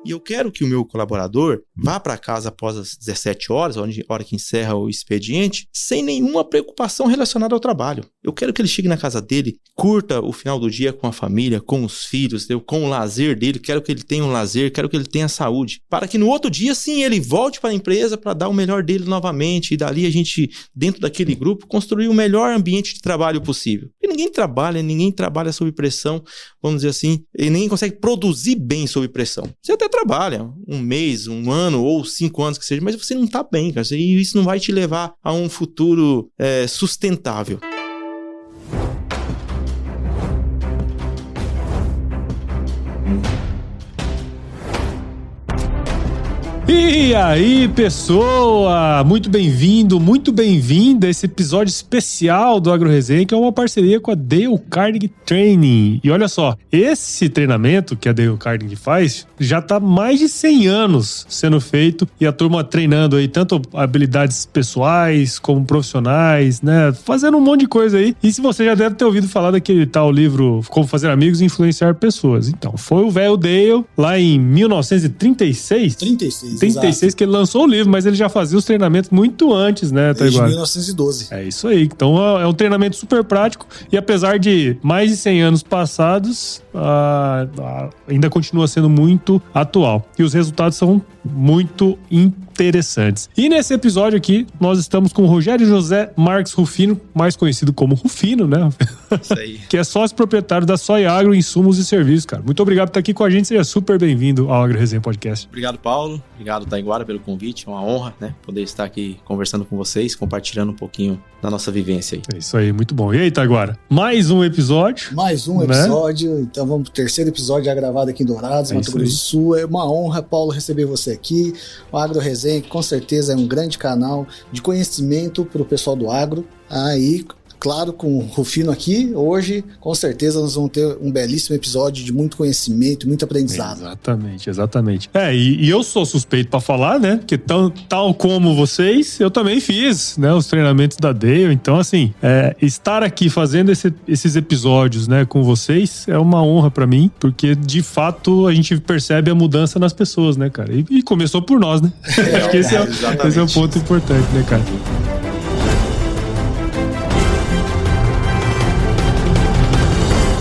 E eu quero que o meu colaborador vá para casa após as 17 horas, hora que encerra o expediente, sem nenhuma preocupação relacionada ao trabalho. Eu quero que ele chegue na casa dele, curta o final do dia com a família, com os filhos, com o lazer dele, quero que ele tenha um lazer, quero que ele tenha saúde, para que no outro dia, sim, ele volte para a empresa para dar o melhor dele novamente, e dali a gente, dentro daquele grupo, construir o melhor ambiente de trabalho possível. E ninguém trabalha sob pressão, vamos dizer assim, e ninguém consegue produzir bem sob pressão. Você até trabalha um mês, um ano ou 5 anos que seja, mas você não está bem, cara, e isso não vai te levar a um futuro sustentável. E aí, pessoa! Muito bem-vindo, muito bem-vinda a esse episódio especial do AgroResenha, que é uma parceria com a Dale Carnegie Training. E olha só, esse treinamento que a Dale Carnegie faz já está há mais de 100 anos sendo feito, e a turma treinando aí tanto habilidades pessoais como profissionais, né? Fazendo um monte de coisa aí. E se você já deve ter ouvido falar daquele tal livro Como Fazer Amigos e Influenciar Pessoas. Então, foi o velho Dale, lá em 1936? 36 que ele lançou o livro, mas ele já fazia os treinamentos muito antes, né, Desde 1912. É isso aí. Então é um treinamento super prático, e apesar de mais de 100 anos passados, ainda continua sendo muito atual. E os resultados são muito interessantes. E nesse episódio aqui, nós estamos com o Rogério José Marques Rufino, mais conhecido como Rufino, né? Isso aí. Que é sócio proprietário da Soy Agro Insumos e Serviços, cara. Muito obrigado por estar aqui com a gente. Seja super bem-vindo ao AgroResenha Podcast. Obrigado, Paulo. Obrigado, Taiguara, pelo convite. É uma honra, né? Poder estar aqui conversando com vocês, compartilhando um pouquinho da nossa vivência aí. É isso aí, muito bom. E aí, Taiguara? Mais um episódio. Mais um episódio. Então vamos pro terceiro episódio já gravado aqui em Dourados, Mato Grosso do Sul. É uma honra, Paulo, receber você aqui. O AgroResenha, que com certeza é um grande canal de conhecimento para o pessoal do agro. Aí, claro, com o Rufino aqui, hoje, com certeza, nós vamos ter um belíssimo episódio de muito conhecimento, muito aprendizado. Exatamente. E eu sou suspeito para falar, né? Porque tal como vocês, eu também fiz, né, os treinamentos da Dale. Então, assim, estar aqui fazendo esses episódios, né, com vocês é uma honra para mim, porque, de fato, a gente percebe a mudança nas pessoas, né, cara? E começou por nós, né? Acho que esse é o ponto importante, né, cara?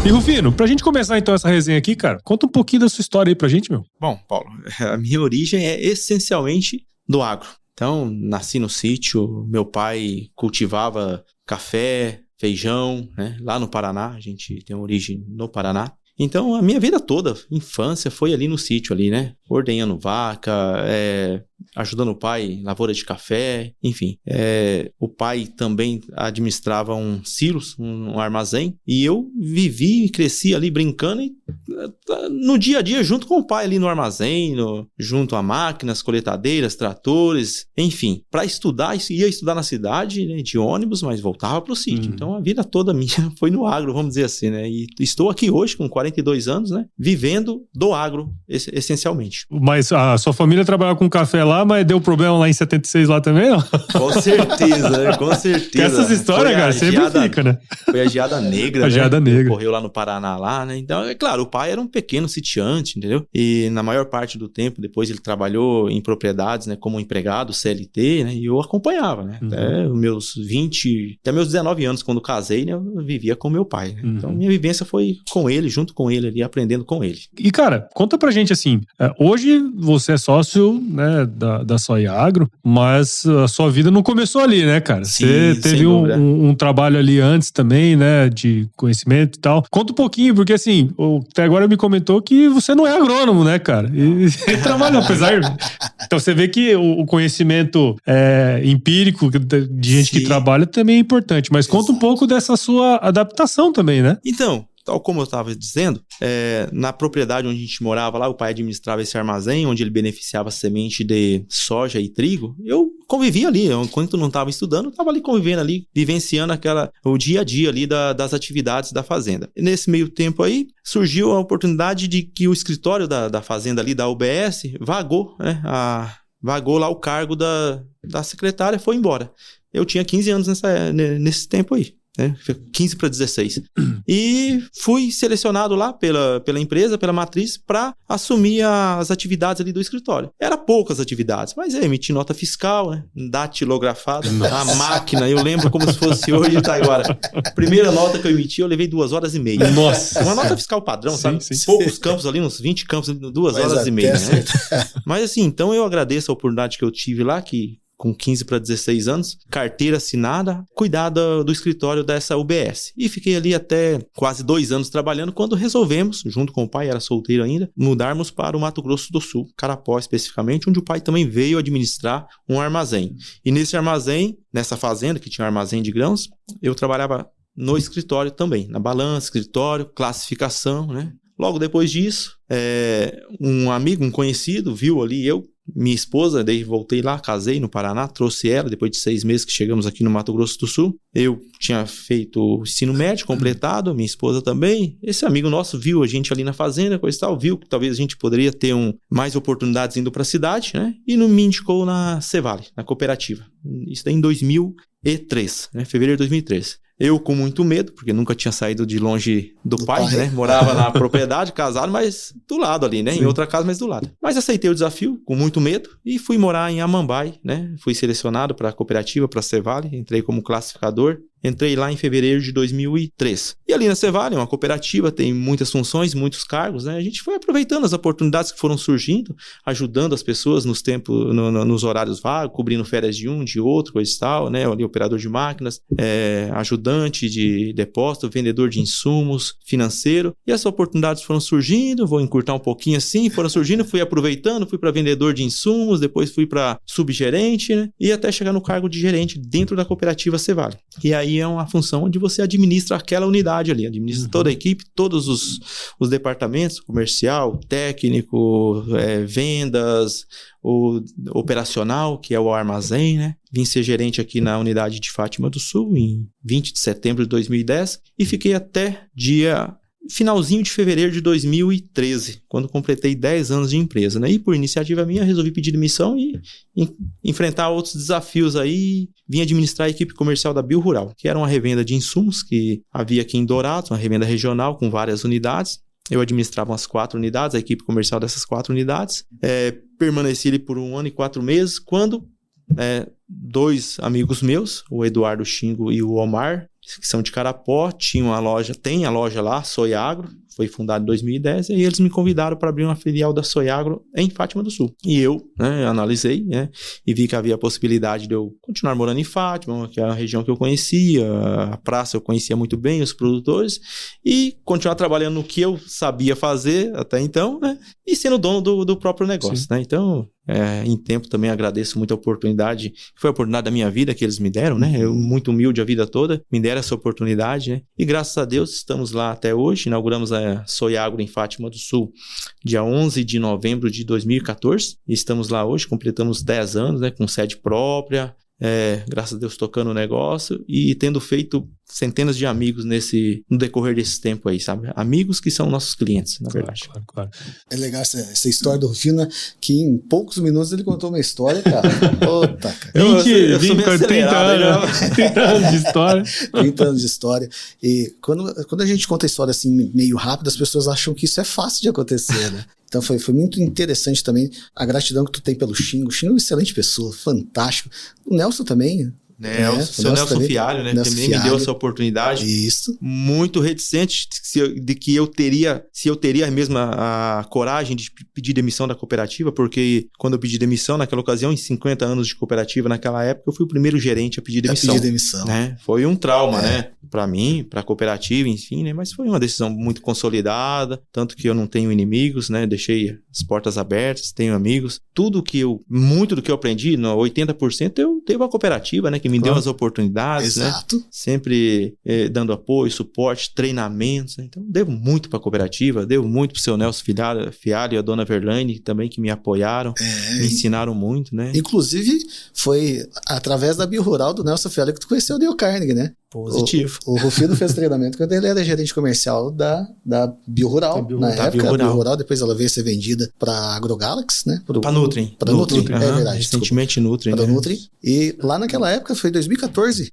E Rufino, pra gente começar então essa resenha aqui, cara, conta um pouquinho da sua história aí pra gente, meu. Bom, Paulo, a minha origem é essencialmente do agro. Então, nasci no sítio, meu pai cultivava café, feijão, né? Lá no Paraná, a gente tem origem no Paraná. Então, a minha vida toda, infância, foi ali no sítio, ali, né? Ordenhando vaca, ajudando o pai em lavoura de café, enfim. O pai também administrava um silos, um armazém, e eu vivi e cresci ali brincando no dia a dia junto com o pai ali no armazém, junto a máquinas, coletadeiras, tratores, enfim. Para estudar, ia estudar na cidade, né, de ônibus, mas voltava para o sítio. Então a vida toda minha foi no agro, vamos dizer assim, né? E estou aqui hoje com 42 anos, né? Vivendo do agro, essencialmente. Mas a sua família trabalhava com café lá, mas deu problema lá em 76 lá também, não? Com certeza, né? Com certeza. Que essas histórias, cara, sempre fica, né? Foi a geada negra, a geada negra. Ocorreu lá no Paraná, lá, né? Então, é claro, o pai era um pequeno sitiante, entendeu? E na maior parte do tempo, depois ele trabalhou em propriedades, né? Como empregado, CLT, né? E eu acompanhava, né? Até meus 19 anos, quando casei, né? Eu vivia com meu pai, né? Então, minha vivência foi com ele, junto com ele ali, aprendendo com ele. E, cara, conta pra gente, assim, hoje você é sócio, né, da Soy Agro, mas a sua vida não começou ali, né, cara? Sim, você teve um trabalho ali antes também, né, de conhecimento e tal. Conta um pouquinho, porque assim, até agora me comentou que você não é agrônomo, né, cara? E trabalhou, apesar... Então você vê que o conhecimento empírico de gente que trabalha também é importante, mas conta um pouco dessa sua adaptação também, né? Então, tal como eu estava dizendo, na propriedade onde a gente morava lá, o pai administrava esse armazém, onde ele beneficiava semente de soja e trigo. Eu convivia ali, enquanto não estava estudando, eu estava ali convivendo ali, vivenciando o dia a dia ali das atividades da fazenda. E nesse meio tempo aí, surgiu a oportunidade de que o escritório da fazenda ali, da UBS, vagou, né? Vagou lá o cargo da secretária, foi embora. Eu tinha 15 anos nesse tempo aí. né? 15 para 16. E fui selecionado lá pela empresa, pela matriz, para assumir as atividades ali do escritório. Era poucas atividades, mas emitir nota fiscal, né? Datilografada, a máquina, eu lembro como se fosse hoje, tá agora. Primeira nota que eu emiti, eu levei 2h30. Nossa! Uma nota fiscal padrão, sim, sabe? Sim. Poucos campos ali, uns 20 campos, 2h30, né? Mas assim, então eu agradeço a oportunidade que eu tive lá, que com 15 para 16 anos, carteira assinada, cuidar do escritório dessa UBS. E fiquei ali até quase 2 anos trabalhando, quando resolvemos, junto com o pai, era solteiro ainda, mudarmos para o Mato Grosso do Sul, Carapó especificamente, onde o pai também veio administrar um armazém. E nesse armazém, nessa fazenda, que tinha um armazém de grãos, eu trabalhava no escritório também, na balança, escritório, classificação, né? Logo depois disso, um amigo, um conhecido, viu ali minha esposa, daí voltei lá, casei no Paraná, trouxe ela, depois de 6 meses que chegamos aqui no Mato Grosso do Sul. Eu tinha feito o ensino médio completado, minha esposa também. Esse amigo nosso viu a gente ali na fazenda, coisa e tal, viu que talvez a gente poderia ter mais oportunidades indo para a cidade, né? E me indicou na Cevale, na cooperativa. Isso daí em 2003, né? Fevereiro de 2003. Eu com muito medo, porque nunca tinha saído de longe do pai, né? Morava na propriedade, casado, mas do lado ali, né? Sim. Em outra casa, mas do lado. Mas aceitei o desafio com muito medo e fui morar em Amambai, né? Fui selecionado para a cooperativa, para a Cevale, entrei como classificador. Entrei lá em fevereiro de 2003. E ali na Cevale, uma cooperativa, tem muitas funções, muitos cargos, né? A gente foi aproveitando as oportunidades que foram surgindo, ajudando as pessoas nos tempos, nos horários vagos, cobrindo férias de um, de outro, coisa e tal, né? Ali, operador de máquinas, ajudante de depósito, vendedor de insumos, financeiro. E essas oportunidades foram surgindo, vou encurtar um pouquinho assim, foram surgindo, fui aproveitando, fui para vendedor de insumos, depois fui para subgerente, né? E até chegar no cargo de gerente dentro da cooperativa Cevale. E aí é uma função onde você administra aquela unidade ali, administra toda a equipe, todos os departamentos, comercial, técnico, vendas, o operacional, que é o armazém, né? Vim ser gerente aqui na unidade de Fátima do Sul em 20 de setembro de 2010 e fiquei até finalzinho de fevereiro de 2013, quando completei 10 anos de empresa, né? E por iniciativa minha, resolvi pedir demissão e enfrentar outros desafios aí. Vim administrar a equipe comercial da Biorural, que era uma revenda de insumos que havia aqui em Dourados, uma revenda regional com várias unidades. Eu administrava umas 4 unidades, a equipe comercial dessas 4 unidades. Permaneci ali por 1 ano e 4 meses, quando 2 amigos meus, o Eduardo Xingo e o Omar, que são de Carapó, tem a loja lá, Soiagro, foi fundada em 2010, e aí eles me convidaram para abrir uma filial da Soiagro em Fátima do Sul. E eu analisei, né, e vi que havia a possibilidade de eu continuar morando em Fátima, que é a região que eu conhecia, a praça eu conhecia muito bem, os produtores, e continuar trabalhando no que eu sabia fazer até então, né, e sendo dono do próprio negócio, né? Então, em tempo também agradeço muito a oportunidade, foi a oportunidade da minha vida que eles me deram, né? Eu muito humilde a vida toda, me deram essa oportunidade, né? E graças a Deus estamos lá até hoje, inauguramos a Soiagro em Fátima do Sul, dia 11 de novembro de 2014, e estamos lá hoje, completamos 10 anos, né? Com sede própria, graças a Deus tocando o negócio e tendo feito centenas de amigos no decorrer desse tempo aí, sabe? Amigos que são nossos clientes, na verdade. Claro. É legal essa história do Rufino, né? Que em poucos minutos ele contou uma história, cara. Puta, cara. Eu sou meio acelerado, 30 anos de história. 30 anos de história. E quando a gente conta a história assim, meio rápido, as pessoas acham que isso é fácil de acontecer, né? Então foi muito interessante também a gratidão que tu tem pelo Xingo. O Xingo é uma excelente pessoa, fantástico. O Nelson também. Seu Nelson Fialho, né? Nelson também Fialho. Me deu essa oportunidade. Isso. Muito reticente de que eu teria mesmo a coragem de pedir demissão da cooperativa, porque quando eu pedi demissão naquela ocasião, em 50 anos de cooperativa naquela época, eu fui o primeiro gerente a pedir demissão. Né? Foi um trauma, né? Para mim, para a cooperativa, enfim, né? Mas foi uma decisão muito consolidada, tanto que eu não tenho inimigos, né? Deixei as portas abertas, tenho amigos. Muito do que eu aprendi, 80% eu tenho a cooperativa, né? Que me deu as oportunidades, exato, né? Sempre dando apoio, suporte, treinamentos, né? Então devo muito para a cooperativa, devo muito para o seu Nelson Fialho e a dona Verlaine também, que me apoiaram, me ensinaram muito, né? Inclusive foi através da Biorural do Nelson Fialho que tu conheceu o Dale Carnegie, né? Positivo. O Rufino fez treinamento quando ele era gerente comercial da BioRural. Na época, a BioRural, depois ela veio ser vendida para AgroGalaxy, né? Para Nutri. Para Nutri, é verdade. Recentemente Nutri. Para Nutri. E lá naquela época, foi 2014.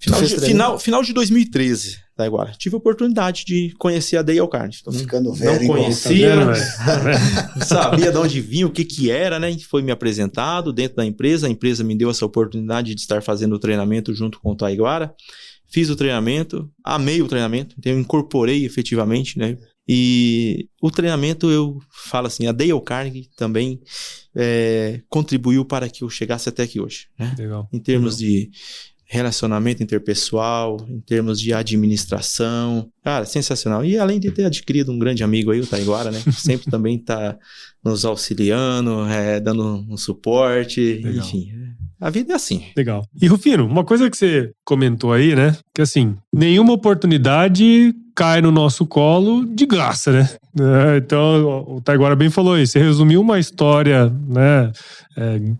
Final de 2013, tá, agora. Tive a oportunidade de conhecer a Dale Carnegie. Tô ficando velho. Não conhecia, não sabia de onde vinha, o que era, né? Foi me apresentado dentro da empresa. A empresa me deu essa oportunidade de estar fazendo o treinamento junto com o Taiguara. Fiz o treinamento, amei o treinamento, então eu incorporei efetivamente, né? E o treinamento, eu falo assim, a Dale Carnegie também contribuiu para que eu chegasse até aqui hoje, né? Legal. Em termos de relacionamento interpessoal, em termos de administração, cara, sensacional. E além de ter adquirido um grande amigo aí, o Taiguara, né? Que sempre também tá nos auxiliando, dando um suporte, legal. Enfim... A vida é assim. Legal. E Rufino, uma coisa que você comentou aí, né? Que assim, nenhuma oportunidade cai no nosso colo de graça, né? Então, o Taiguara bem falou isso. Você resumiu uma história, né?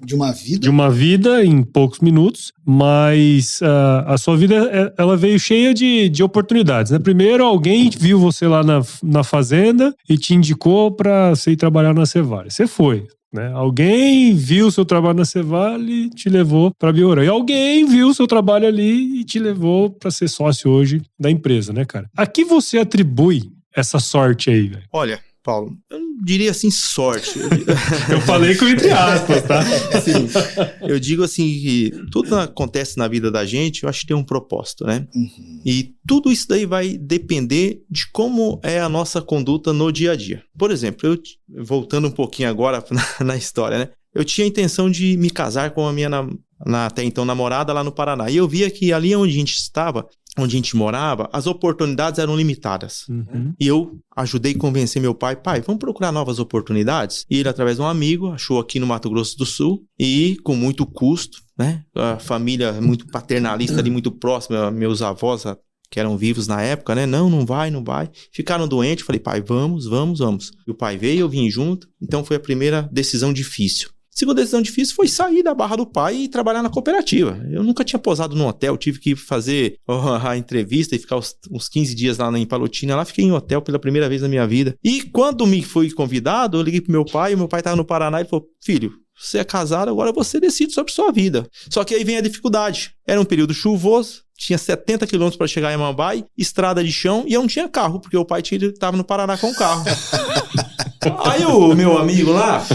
De uma vida em poucos minutos, mas a sua vida, ela veio cheia de oportunidades, né? Primeiro, alguém viu você lá na fazenda e te indicou para você ir trabalhar na Cevale. Você foi. Né? Alguém viu o seu trabalho na Cevale e te levou para a BioRural. E alguém viu o seu trabalho ali e te levou para ser sócio hoje da empresa, né, cara? A que você atribui essa sorte aí, velho? Olha, Paulo, eu não diria assim sorte. Eu falei com entre aspas, tá? Assim, eu digo assim que tudo acontece na vida da gente, eu acho que tem um propósito, né? Uhum. E tudo isso daí vai depender de como é a nossa conduta no dia a dia. Por exemplo, voltando um pouquinho agora na história, né? Eu tinha a intenção de me casar com a minha até então namorada lá no Paraná. E eu via que ali onde a gente estava, onde a gente morava, as oportunidades eram limitadas. Uhum. E eu ajudei a convencer meu pai, vamos procurar novas oportunidades? E ele, através de um amigo, achou aqui no Mato Grosso do Sul e com muito custo, né? A família muito paternalista ali, muito próxima, meus avós que eram vivos na época, né? Não vai. Ficaram doentes, falei, pai, vamos. E o pai veio, eu vim junto. Então foi a primeira decisão difícil. Segunda decisão difícil foi sair da barra do pai e trabalhar na cooperativa. Eu nunca tinha posado num hotel, tive que fazer a entrevista e ficar uns 15 dias lá em Palotina. Lá fiquei em hotel pela primeira vez na minha vida. E quando me fui convidado, eu liguei pro meu pai, e meu pai estava no Paraná e ele falou, filho, você é casado, agora você decide sobre sua vida. Só que aí vem a dificuldade. Era um período chuvoso, tinha 70 quilômetros para chegar em Mambai, estrada de chão, e eu não tinha carro, porque o pai estava no Paraná com o carro. Aí o meu amigo lá,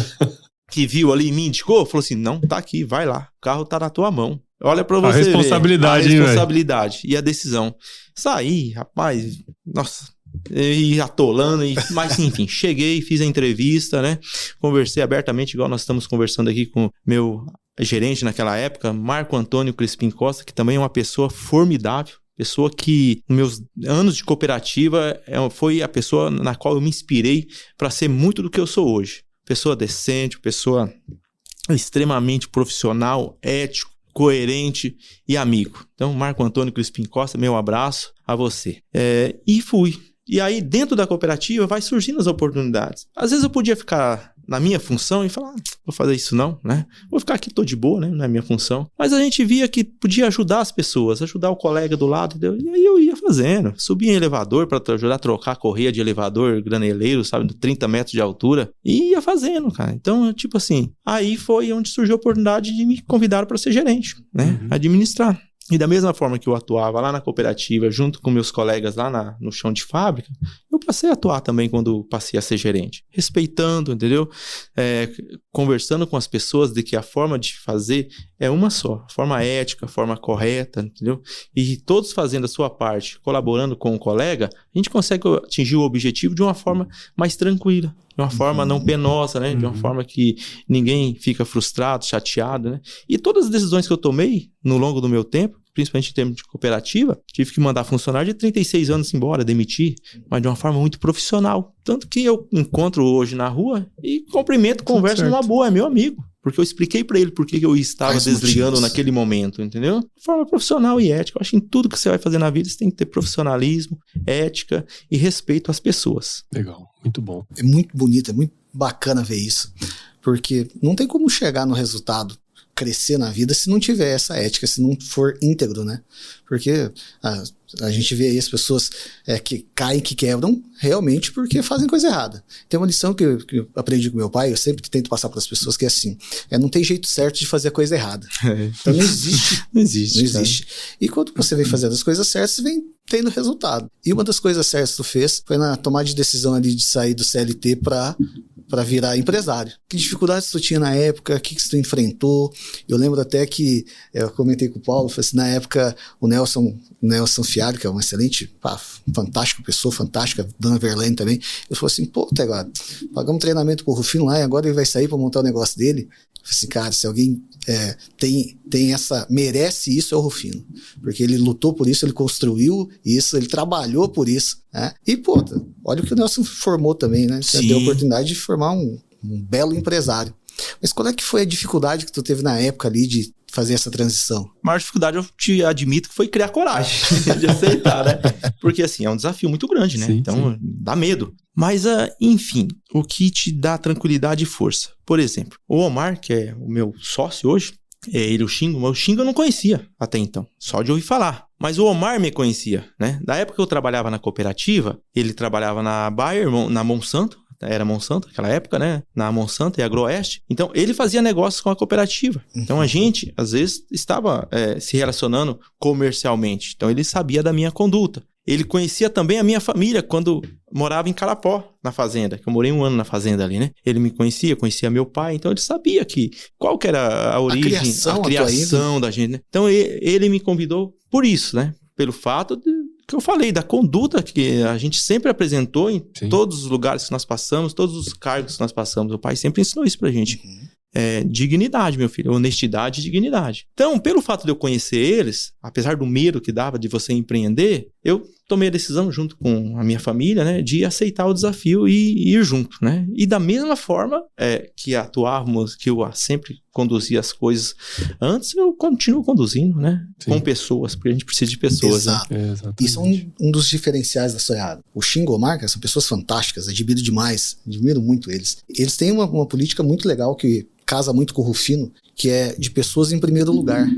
que viu ali e me indicou, falou assim, não, tá aqui, vai lá, o carro tá na tua mão. Olha pra você ver. A responsabilidade e a decisão. Saí, rapaz, nossa, e atolando, mas enfim, cheguei, fiz a entrevista, né? Conversei abertamente, igual nós estamos conversando aqui com meu gerente naquela época, Marco Antônio Crispim Costa, que também é uma pessoa formidável. Pessoa que, nos meus anos de cooperativa, foi a pessoa na qual eu me inspirei para ser muito do que eu sou hoje. Pessoa decente, pessoa extremamente profissional, ético, coerente e amigo. Então, Marco Antônio Crispim Costa, meu abraço a você. E fui. E aí, dentro da cooperativa, vai surgindo as oportunidades. Às vezes eu podia ficar na minha função e falar, vou fazer isso não, né? Vou ficar aqui, tô de boa, né? Não é minha função. Mas a gente via que podia ajudar as pessoas, ajudar o colega do lado, entendeu? E aí eu ia fazendo. Subia em elevador para ajudar a trocar a correia de elevador graneleiro, sabe? De 30 metros de altura. E ia fazendo, cara. Então, tipo assim, aí foi onde surgiu a oportunidade de me convidar para ser gerente, né? Uhum. Administrar. E da mesma forma que eu atuava lá na cooperativa, junto com meus colegas lá no chão de fábrica, eu passei a atuar também quando passei a ser gerente. Respeitando, entendeu? Conversando com as pessoas de que a forma de fazer é uma só. A forma ética, a forma correta, entendeu? E todos fazendo a sua parte, colaborando com o colega, a gente consegue atingir o objetivo de uma forma mais tranquila. De uma forma não penosa, né? De uma forma que ninguém fica frustrado, chateado, né? E todas as decisões que eu tomei no longo do meu tempo, principalmente em termos de cooperativa, tive que mandar funcionário de 36 anos embora, demitir, mas de uma forma muito profissional. Tanto que eu encontro hoje na rua e cumprimento, converso numa boa, é meu amigo. Porque eu expliquei pra ele por que eu estava desligando naquele momento, entendeu? De forma profissional e ética. Eu acho que em tudo que você vai fazer na vida, você tem que ter profissionalismo, ética e respeito às pessoas. Legal, muito bom. É muito bonito, é muito bacana ver isso. Porque não tem como chegar no resultado crescer na vida se não tiver essa ética, se não for íntegro, né? Porque a gente vê aí as pessoas que caem, que quebram, realmente porque fazem coisa errada. Tem uma lição que eu aprendi com meu pai, eu sempre tento passar para as pessoas, que é assim, não tem jeito certo de fazer a coisa errada. Então não existe. Não existe. E quando você vem fazendo as coisas certas, você vem tendo resultado. E uma das coisas certas que tu fez foi na tomada de decisão ali de sair do CLT para virar empresário. Que dificuldades tu tinha na época? O que tu enfrentou? Eu lembro até que eu comentei com o Paulo, falei assim, na época o Nelson Fialho, que é uma excelente, fantástica pessoa, fantástica, Dona Verlaine também, eu falei assim, pô, agora pagamos treinamento pro Rufino lá e agora ele vai sair para montar o negócio dele. Eu falei assim, cara, se alguém merece isso, é o Rufino. Porque ele lutou por isso, ele construiu isso, ele trabalhou por isso, né? E, pô, olha o que o Nelson formou também, né? Você deu a oportunidade de formar um belo empresário. Mas qual é que foi a dificuldade que tu teve na época ali de fazer essa transição? A maior dificuldade, eu te admito, que foi criar coragem de aceitar, né? Porque, assim, é um desafio muito grande, né? Então, dá medo. Mas, enfim, o que te dá tranquilidade e força? Por exemplo, o Omar, que é o meu sócio hoje, ele, o Xingo, mas o Xingo eu não conhecia até então, só de ouvir falar. Mas o Omar me conhecia, né? Da época que eu trabalhava na cooperativa, ele trabalhava na Bayer, na Monsanto, era Monsanto naquela época, né? Na Monsanto e Agroeste. Então, ele fazia negócios com a cooperativa. Então, a gente, às vezes, estava se relacionando comercialmente. Então, ele sabia da minha conduta. Ele conhecia também a minha família quando morava em Carapó, na fazenda, que eu morei 1 ano na fazenda ali, né? Ele me conhecia meu pai, então ele sabia qual que era a origem, a criação da gente, né? Então ele me convidou por isso, né? Pelo fato que eu falei, da conduta que a gente sempre apresentou em todos os lugares que nós passamos, todos os cargos que nós passamos. O pai sempre ensinou isso pra gente. Dignidade, meu filho, honestidade e dignidade. Então, pelo fato de eu conhecer eles, apesar do medo que dava de você empreender, eu tomei a decisão junto com a minha família, né, de aceitar o desafio e ir junto, né? E da mesma forma que atuávamos, que eu sempre conduzia as coisas antes, eu continuo conduzindo, né? Com pessoas, porque a gente precisa de pessoas. Exato. Né? Isso é um dos diferenciais da Soiara. O Xingo e o Omar são pessoas fantásticas, admiro demais, admiro muito eles. Eles têm uma política muito legal que casa muito com o Rufino, que é de pessoas em primeiro lugar.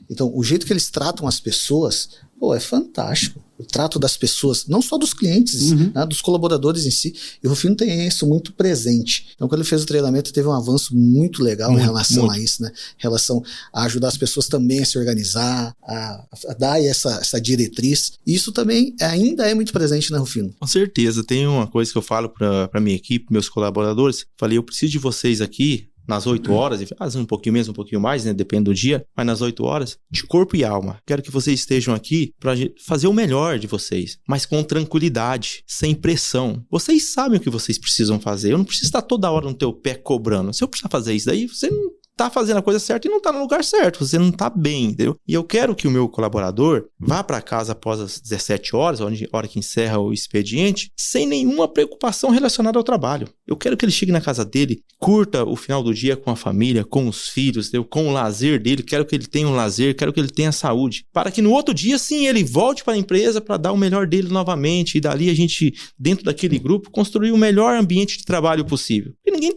Então, o jeito que eles tratam as pessoas, é fantástico. O trato das pessoas, não só dos clientes, né, dos colaboradores em si. E o Rufino tem isso muito presente. Então, quando ele fez o treinamento, teve um avanço muito legal em relação a isso, né? Em relação a ajudar as pessoas também a se organizar, a dar essa diretriz. E isso também ainda é muito presente, né, Rufino? Com certeza. Tem uma coisa que eu falo para minha equipe, meus colaboradores. Falei, eu preciso de vocês aqui nas 8 horas, um pouquinho menos, um pouquinho mais, né? Depende do dia, mas nas 8 horas, de corpo e alma. Quero que vocês estejam aqui para fazer o melhor de vocês, mas com tranquilidade, sem pressão. Vocês sabem o que vocês precisam fazer. Eu não preciso estar toda hora no teu pé cobrando. Se eu precisar fazer isso daí, você não tá fazendo a coisa certa e não tá no lugar certo, você não tá bem, entendeu? E eu quero que o meu colaborador vá para casa após as 17 horas, hora que encerra o expediente, sem nenhuma preocupação relacionada ao trabalho. Eu quero que ele chegue na casa dele, curta o final do dia com a família, com os filhos, entendeu? Com o lazer dele, quero que ele tenha um lazer, quero que ele tenha saúde, para que no outro dia, sim, ele volte para a empresa para dar o melhor dele novamente, e dali a gente, dentro daquele grupo, construir o melhor ambiente de trabalho possível. E ninguém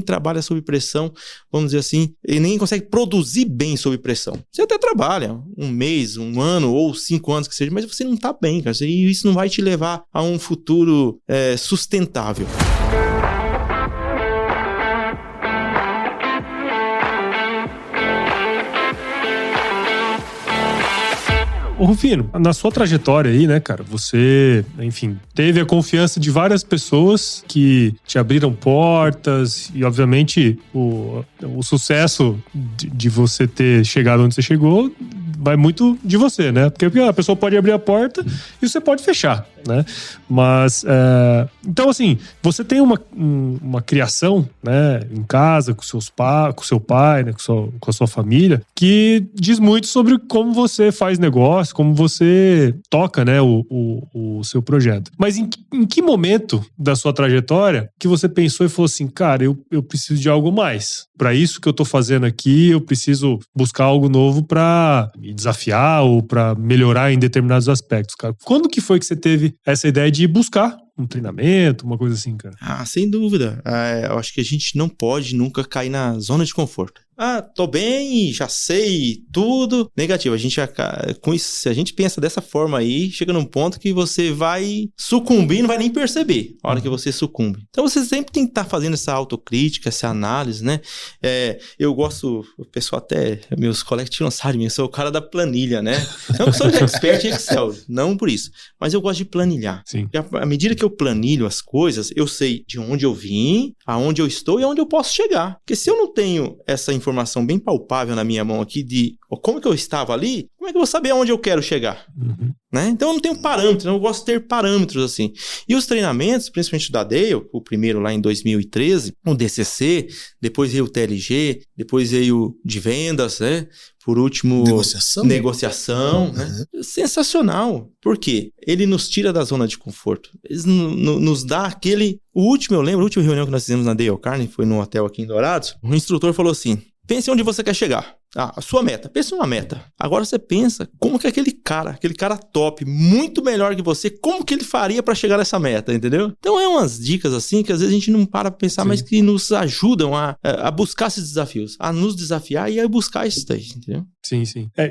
trabalha sob pressão, vamos dizer assim, e ninguém consegue produzir bem sob pressão. Você até trabalha 1 mês, 1 ano ou 5 anos que seja, mas você não tá bem, cara, e isso não vai te levar a um futuro sustentável. Ô Rufino, na sua trajetória aí, né, cara, você, enfim, teve a confiança de várias pessoas que te abriram portas e, obviamente, o sucesso de você ter chegado onde você chegou vai muito de você, né? Porque a pessoa pode abrir a porta e você pode fechar, né? Mas, então, assim, você tem uma criação, né, em casa, com seu pai, né, com a sua família, que diz muito sobre como você faz negócio, como você toca, né, o seu projeto. Mas em que momento da sua trajetória que você pensou e falou assim, cara, eu preciso de algo mais? Para isso que eu tô fazendo aqui, eu preciso buscar algo novo para me desafiar ou para melhorar em determinados aspectos, cara. Quando que foi que você teve essa ideia de buscar um treinamento, uma coisa assim, cara? Sem dúvida. Eu acho que a gente não pode nunca cair na zona de conforto. tô bem, já sei tudo. Negativo, com isso, se a gente pensa dessa forma aí, chega num ponto que você vai sucumbir e não vai nem perceber a hora que você sucumbe. Então você sempre tem que estar fazendo essa autocrítica, essa análise, né? Eu gosto, o pessoal até, meus colegas tiram sarro de mim, eu sou o cara da planilha, né? Não que sou expert em Excel, não por isso, mas eu gosto de planilhar. Sim. À medida que eu planilho as coisas, eu sei de onde eu vim, aonde eu estou e aonde eu posso chegar. Porque se eu não tenho essa informação bem palpável na minha mão aqui de como que eu estava ali, como é que eu vou saber aonde eu quero chegar? Uhum. Né? Então eu não tenho parâmetros, eu gosto de ter parâmetros assim. E os treinamentos, principalmente da Dale, o primeiro lá em 2013, o DCC, depois veio o TLG, depois veio o de vendas, né? Por último, negociação, né? Sensacional. Por quê? Ele nos tira da zona de conforto. Ele nos dá aquele... a última reunião que nós fizemos na Dale Carnegie, foi num hotel aqui em Dourados, o instrutor falou assim, pense onde você quer chegar. A sua meta. Pensa numa meta. Agora você pensa como que aquele cara top, muito melhor que você, como que ele faria para chegar nessa meta, entendeu? Então é umas dicas assim que às vezes a gente não para pra pensar, mas que nos ajudam a buscar esses desafios, a nos desafiar e a buscar isso daí, entendeu? Sim.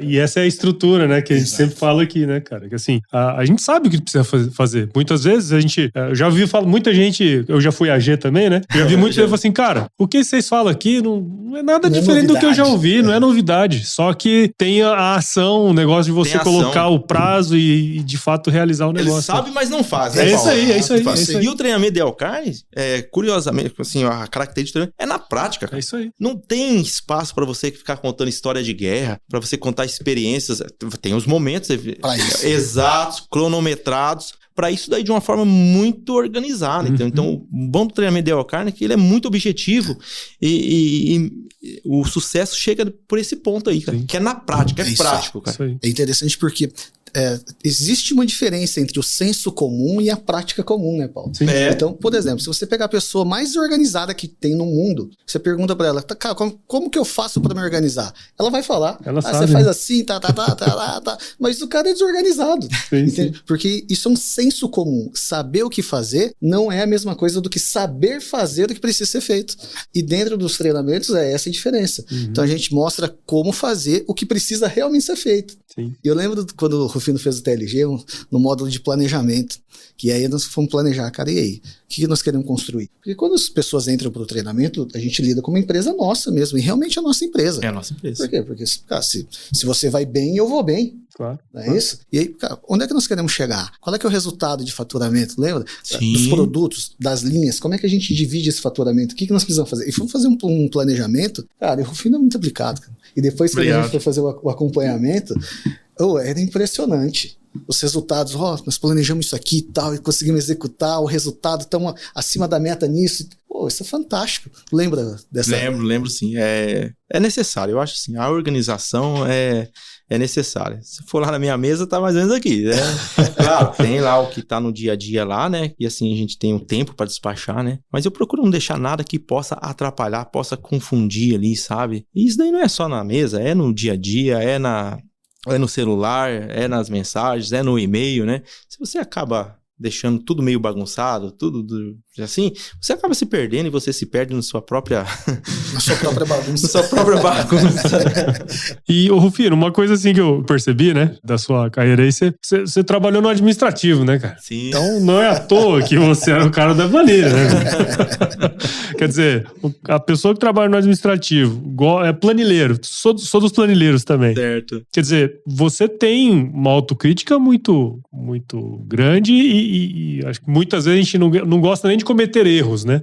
E essa é a estrutura, né, que a gente sempre fala aqui, né, cara? Que assim, a gente sabe o que precisa fazer. Muitas vezes a gente, eu já ouvi falar, muita gente, eu já fui AG também, né? Eu já vi muita gente falar assim, cara, o que vocês falam aqui não é nada diferente do que eu já ouvi, não é novidade. Só que tem a ação, o negócio de você colocar o prazo e de fato realizar o negócio. Ele sabe, mas não faz, né, Paulo? É isso aí. E o treinamento de Alcarnes, curiosamente, assim, a característica é na prática. Cara. É isso aí. Não tem espaço para você ficar contando história de guerra, para você contar experiências. Tem os momentos exatos, cronometrados, para isso daí de uma forma muito organizada. Então o bom do treinamento de Alcarnes é que ele é muito objetivo e o sucesso chega por esse ponto aí, cara, que é na prática, é prático, cara. É interessante porque existe uma diferença entre o senso comum e a prática comum, né, Paulo? Então, por exemplo, se você pegar a pessoa mais organizada que tem no mundo, você pergunta pra ela, cara, como que eu faço pra me organizar? Ela vai falar, ela sabe, você faz assim, tá, mas o cara é desorganizado. Sim. Porque isso é um senso comum. Saber o que fazer não é a mesma coisa do que saber fazer o que precisa ser feito. E dentro dos treinamentos é essa a diferença. Então a gente mostra como fazer o que precisa realmente ser feito. Sim. Eu lembro quando o Rufino fez o TLG no módulo de planejamento, que aí nós fomos planejar, cara, e aí? O que nós queremos construir? Porque quando as pessoas entram para o treinamento, a gente lida com uma empresa nossa mesmo, e realmente é a nossa empresa. É a nossa empresa. Por quê? Porque, cara, se você vai bem, eu vou bem. Claro. Não é isso? E aí, cara, onde é que nós queremos chegar? Qual é que é o resultado de faturamento? Lembra? Sim. Dos produtos, das linhas, como é que a gente divide esse faturamento? O que nós precisamos fazer? E fomos fazer um planejamento, cara, e o Rufino é muito aplicado, cara. E depois que a gente foi fazer o acompanhamento, era impressionante. Os resultados, nós planejamos isso aqui e tal, e conseguimos executar, o resultado estamos acima da meta nisso. Isso é fantástico. Lembra dessa? Lembro sim. É necessário, eu acho assim, a organização é necessária. Se for lá na minha mesa, tá mais ou menos aqui, né? Claro, tem lá o que tá no dia a dia lá, né? E assim, a gente tem um tempo para despachar, né? Mas eu procuro não deixar nada que possa atrapalhar, possa confundir ali, sabe? E isso daí não é só na mesa, é no dia a dia, é no celular, é nas mensagens, é no e-mail, né? Se você acaba deixando tudo meio bagunçado, tudo assim, você acaba se perdendo e você se perde na sua própria... Na sua própria bagunça. Na sua própria bagunça. E, Rufino, uma coisa assim que eu percebi, né, da sua carreira aí, você trabalhou no administrativo, né, cara? Sim. Então, não é à toa que você era o cara da planilha, né? Quer dizer, a pessoa que trabalha no administrativo é planilheiro, sou dos planilheiros também. Certo. Quer dizer, você tem uma autocrítica muito, muito grande e acho que muitas vezes a gente não gosta nem de cometer erros, né?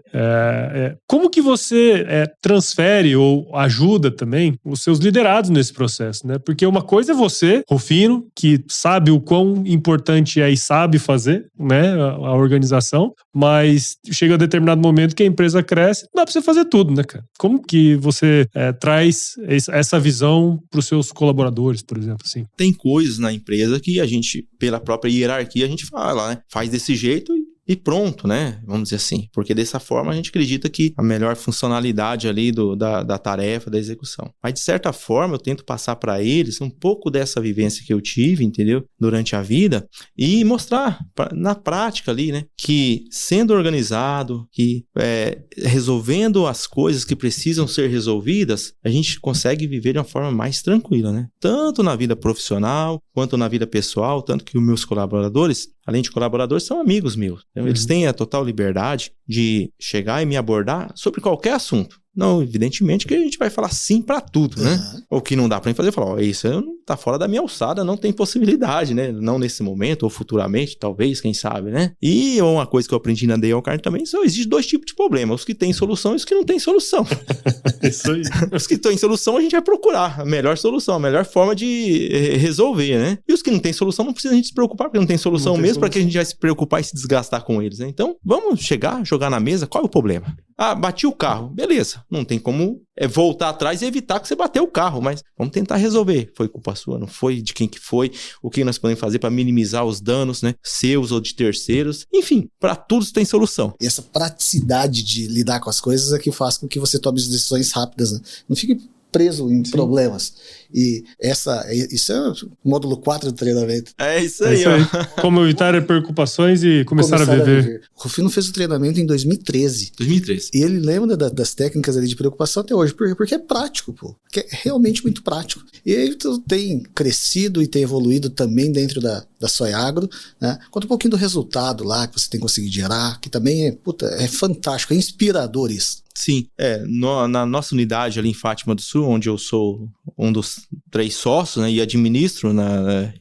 Como que você transfere ou ajuda também os seus liderados nesse processo, né? Porque uma coisa é você, Rufino, que sabe o quão importante é e sabe fazer, né, a organização, mas chega a determinado momento que a empresa cresce, não dá pra você fazer tudo, né, cara? Como que você traz essa visão pros seus colaboradores, por exemplo, assim? Tem coisas na empresa que a gente, pela própria hierarquia, a gente fala, né? Faz desse jeito e pronto, né? Vamos dizer assim. Porque dessa forma a gente acredita que a melhor funcionalidade ali da tarefa, da execução. Mas de certa forma eu tento passar para eles um pouco dessa vivência que eu tive, entendeu? Durante a vida e mostrar na prática ali, né? Que sendo organizado, que resolvendo as coisas que precisam ser resolvidas, a gente consegue viver de uma forma mais tranquila, né? Tanto na vida profissional, quanto na vida pessoal, tanto que os meus colaboradores, além de colaboradores, são amigos meus. Então, eles têm a total liberdade de chegar e me abordar sobre qualquer assunto. Não, evidentemente que a gente vai falar sim para tudo, né? O que não dá para fazer, falar, isso tá fora da minha alçada, não tem possibilidade, né? Não nesse momento, ou futuramente, talvez, quem sabe, né? E uma coisa que eu aprendi na Dale Carnegie também, só existe 2 tipos de problema, os que têm solução e os que não têm solução. Isso aí. Os que têm solução, a gente vai procurar a melhor solução, a melhor forma de resolver, né? E os que não têm solução, não precisa a gente se preocupar, porque não tem solução mesmo, para que a gente vai se preocupar e se desgastar com eles, né? Então, vamos chegar, jogar na mesa, qual é o problema? Ah, bati o carro, beleza, não tem como voltar atrás e evitar que você bateu o carro, mas vamos tentar resolver. Foi culpa sua, não foi? De quem que foi? O que nós podemos fazer para minimizar os danos, né? Seus ou de terceiros? Enfim, para tudo tem solução. E essa praticidade de lidar com as coisas é que faz com que você tome as decisões rápidas, né? Não fique preso em problemas. E isso é o módulo 4 do treinamento. É isso aí, ó. Como evitar preocupações e começar a viver. O Rufino fez o treinamento em 2013. 2013. E ele lembra das técnicas ali de preocupação até hoje, porque é prático, pô. Porque é realmente muito prático. E aí tu tem crescido e tem evoluído também dentro da Soiagro, né? Conta um pouquinho do resultado lá que você tem conseguido gerar, que também é fantástico, é inspirador isso. Sim, na nossa unidade ali em Fátima do Sul, onde eu sou um dos 3 sócios, né, e administro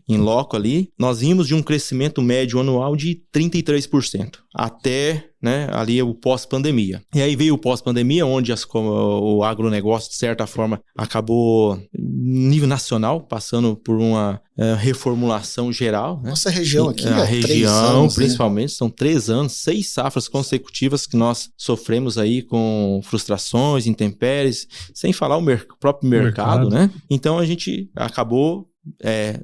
em loco ali, nós vimos de um crescimento médio anual de 33%, até, né, ali o pós-pandemia. E aí veio o pós-pandemia, onde o agronegócio, de certa forma, acabou nível nacional, passando por uma reformulação geral. Né? Nossa região aqui, a região, 3 anos, principalmente, né? São 3 anos, 6 safras consecutivas que nós sofremos aí com frustrações, intempéries, sem falar o próprio mercado, né? Então a gente acabou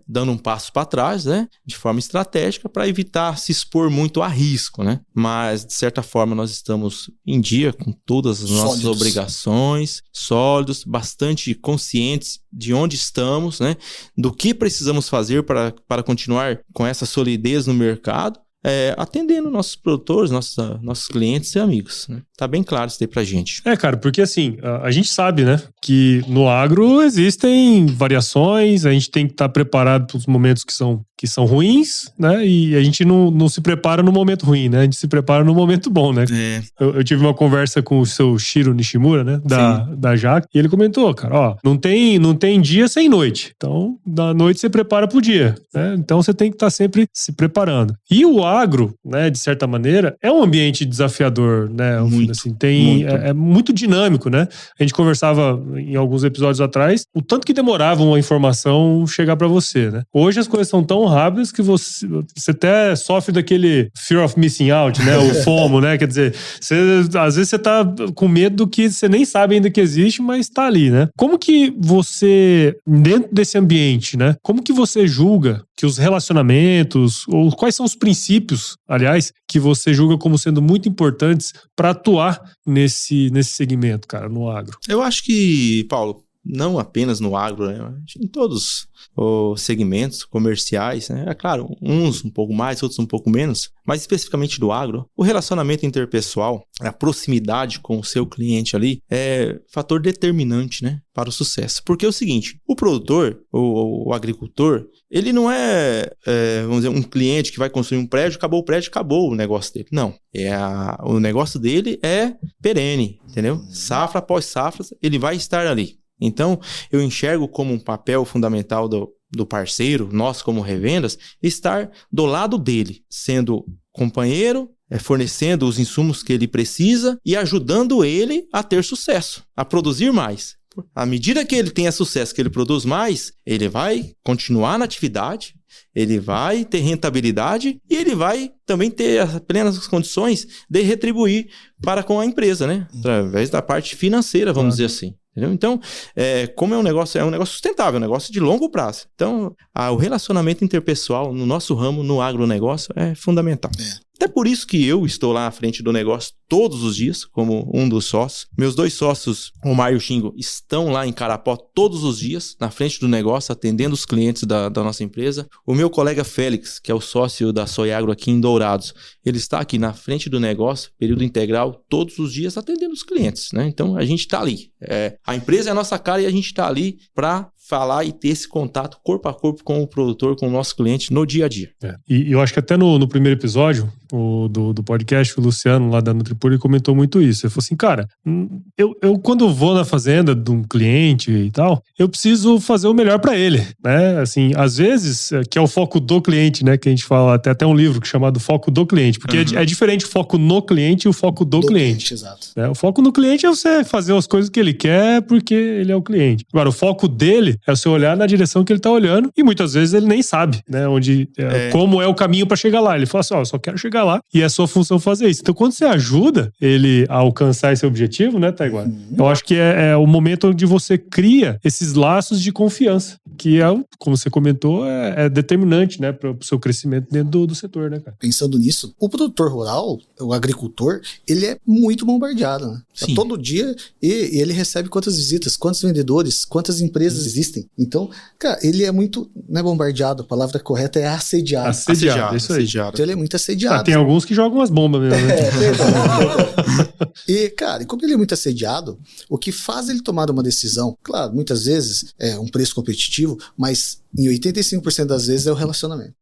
dando um passo para trás, né, de forma estratégica para evitar se expor muito a risco, né? Mas de certa forma nós estamos em dia com todas as nossas obrigações, sólidos, bastante conscientes de onde estamos, né, do que precisamos fazer para continuar com essa solidez no mercado. Atendendo nossos produtores, nossos clientes e amigos, né? Tá bem claro isso daí pra gente. Cara, porque assim, a gente sabe, né, que no agro existem variações, a gente tem que estar preparado para os momentos que são ruins, né, e a gente não se prepara no momento ruim, né, a gente se prepara no momento bom, né. Eu tive uma conversa com o seu Shiro Nishimura, né, da Jaque, e ele comentou, cara, ó, não tem dia sem noite, então da noite você prepara pro dia, né, então você tem que estar sempre se preparando. E o agro, né, de certa maneira, é um ambiente desafiador, né, muito, assim, é muito dinâmico, né, a gente conversava em alguns episódios atrás, o tanto que demorava uma informação chegar pra você, né. Hoje as coisas são tão rápidas que você até sofre daquele fear of missing out, né, o FOMO, né, quer dizer, às vezes você tá com medo do que você nem sabe ainda que existe, mas tá ali, né. Como que você, dentro desse ambiente, né, como que você julga que os relacionamentos, ou quais são os princípios, aliás, que você julga como sendo muito importantes para atuar nesse segmento, cara, no agro? Eu acho que, Paulo, não apenas no agro, né? Em todos os segmentos comerciais, né? É claro, uns um pouco mais, outros um pouco menos, mas especificamente do agro, o relacionamento interpessoal, a proximidade com o seu cliente ali é fator determinante, né, para o sucesso. Porque é o seguinte, o produtor, o agricultor, ele não vamos dizer, um cliente que vai construir um prédio, acabou o negócio dele. Não, o negócio dele é perene, entendeu? Safra após safra, ele vai estar ali. Então, eu enxergo como um papel fundamental do parceiro, nós como revendas, estar do lado dele, sendo companheiro, fornecendo os insumos que ele precisa e ajudando ele a ter sucesso, a produzir mais. À medida que ele tenha sucesso, que ele produz mais, ele vai continuar na atividade, ele vai ter rentabilidade e ele vai também ter as plenas condições de retribuir para com a empresa, né? Através da parte financeira, vamos dizer assim. Entendeu? Então, como é um negócio sustentável, é um negócio de longo prazo. Então, o relacionamento interpessoal no nosso ramo, no agronegócio, é fundamental. Até por isso que eu estou lá à frente do negócio todos os dias, como um dos sócios. Meus 2 sócios, o Mar e o Xingo, estão lá em Carapó todos os dias, na frente do negócio, atendendo os clientes da nossa empresa. O meu colega Félix, que é o sócio da Soiagro aqui em Dourados, ele está aqui na frente do negócio, período integral, todos os dias, atendendo os clientes, né? Então, a gente está ali. A empresa é a nossa cara e a gente está ali para falar e ter esse contato corpo a corpo com o produtor, com o nosso cliente no dia a dia. E eu acho que até no primeiro episódio do podcast, o Luciano lá da Nutripur, ele comentou muito isso. Ele falou assim, cara, eu quando vou na fazenda de um cliente e tal, eu preciso fazer o melhor para ele, né? Assim, às vezes, que é o foco do cliente, né? Que a gente fala, tem até um livro chamado Foco do Cliente, porque é diferente o foco no cliente e o foco do cliente. Exato. Né? O foco no cliente é você fazer as coisas que ele quer porque ele é o cliente. Agora, o foco dele é você olhar na direção que ele tá olhando e muitas vezes ele nem sabe, né? Como é o caminho para chegar lá. Ele fala assim, eu só quero chegar lá e é sua função fazer isso. Então, quando você ajuda ele a alcançar esse objetivo, né, Taiguara? Eu acho que é o momento onde você cria esses laços de confiança, que como você comentou, é determinante, né, para o seu crescimento dentro do setor, né, cara? Pensando nisso, o produtor rural, o agricultor, ele é muito bombardeado, né? Todo dia e ele recebe quantas visitas, quantos vendedores, quantas empresas existem. Então, cara, ele é muito, não é bombardeado, a palavra correta é assediado. Assediado, isso aí. Então ele é muito assediado. Tem alguns que jogam umas bombas mesmo, né? E, cara, como ele é muito assediado, o que faz ele tomar uma decisão, claro, muitas vezes é um preço competitivo, mas em 85% das vezes é o relacionamento.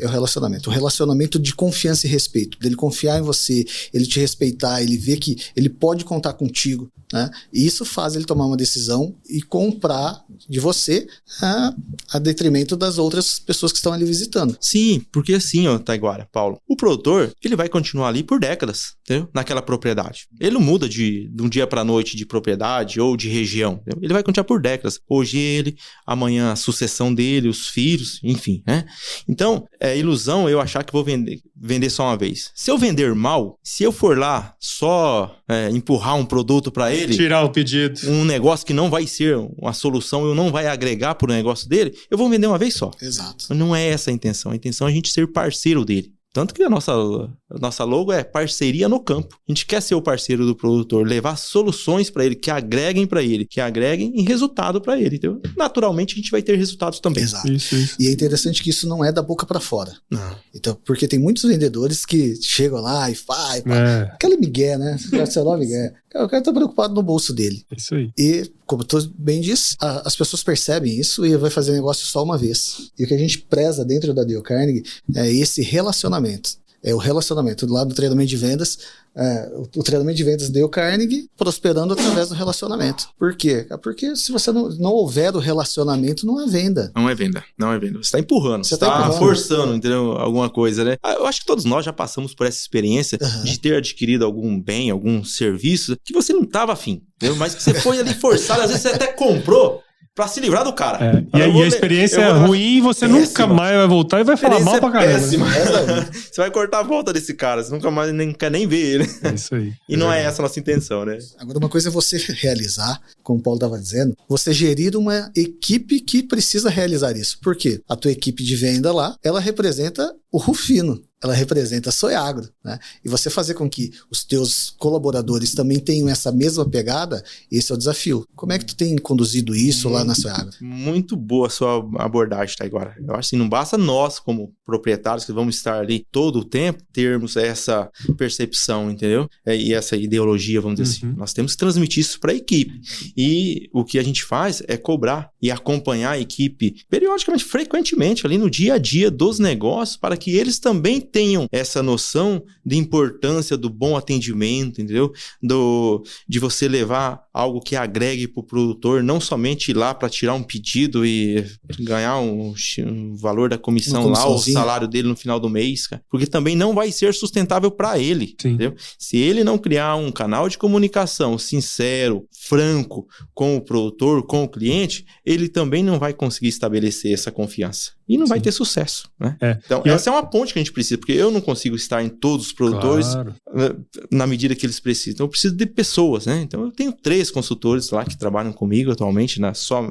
É o relacionamento. O relacionamento de confiança e respeito. Dele confiar em você, ele te respeitar, ele ver que ele pode contar contigo, né? E isso faz ele tomar uma decisão e comprar de você a detrimento das outras pessoas que estão ali visitando. Sim, porque assim, Taiguara, Paulo, o produtor, ele vai continuar ali por décadas, entendeu? Naquela propriedade. Ele não muda de um dia para noite de propriedade ou de região, entendeu? Ele vai continuar por décadas. Hoje ele, amanhã a sucessão dele, os filhos, enfim, né? Então, é ilusão eu achar que vou vender só uma vez. Se eu vender mal, se eu for lá só empurrar um produto para ele... Tirar o pedido. Um negócio que não vai ser uma solução, eu não vai agregar pro negócio dele, eu vou vender uma vez só. Exato. Não é essa a intenção. A intenção é a gente ser parceiro dele. Tanto que a nossa logo é parceria no campo. A gente quer ser o parceiro do produtor, levar soluções para ele, que agreguem para ele, que agreguem em resultado para ele. Então, naturalmente, a gente vai ter resultados também. Exato. Isso. E é interessante que isso não é da boca para fora. Não. Então, porque tem muitos vendedores que chegam lá e fazem. Aquele migué, né? Seu migué. O cara tá preocupado no bolso dele. Isso aí. E, como tu bem disse, as pessoas percebem isso e vai fazer negócio só uma vez. E o que a gente preza dentro da Dale Carnegie é esse relacionamento. É o relacionamento. Lá do treinamento de vendas, o treinamento de vendas Dale Carnegie prosperando através do relacionamento. Por quê? Porque se você não houver o relacionamento, não é venda. Não é venda. Você está empurrando. Você está forçando, entendeu? Alguma coisa, né? Eu acho que todos nós já passamos por essa experiência de ter adquirido algum bem, algum serviço que você não estava afim, entendeu? Mas que você foi ali forçado, às vezes você até comprou pra se livrar do cara. E a experiência é ruim e você nunca mais vai voltar e vai falar mal pra caramba. Você vai cortar a volta desse cara, você nunca mais quer nem ver ele. É isso aí. E não é essa a nossa intenção, né? Agora, uma coisa é você realizar, como o Paulo estava dizendo, você gerir uma equipe que precisa realizar isso. Por quê? A tua equipe de venda lá, ela representa o Rufino. Ela representa a Soiagro, né? E você fazer com que os teus colaboradores também tenham essa mesma pegada, esse é o desafio. Como é que tu tem conduzido isso lá na Soiagro? Muito boa a sua abordagem, Taiguara. Eu acho assim, não basta nós, como proprietários, que vamos estar ali todo o tempo, termos essa percepção, entendeu? E essa ideologia, vamos dizer assim. Nós temos que transmitir isso para a equipe. E o que a gente faz é cobrar e acompanhar a equipe periodicamente, frequentemente, ali no dia a dia dos negócios, para que eles também tenham essa noção de importância do bom atendimento, entendeu? De você levar algo que agregue para o produtor, não somente ir lá para tirar um pedido e ganhar um valor da comissão lá, o salário dele no final do mês, cara, porque também não vai ser sustentável para ele, entendeu? Se ele não criar um canal de comunicação sincero, franco com o produtor, com o cliente, ele também não vai conseguir estabelecer essa confiança. E não vai ter sucesso, né? Então, essa é uma ponte que a gente precisa, porque eu não consigo estar em todos os produtores na medida que eles precisam. Então, eu preciso de pessoas, né? Então, eu tenho 3 consultores lá que trabalham comigo atualmente,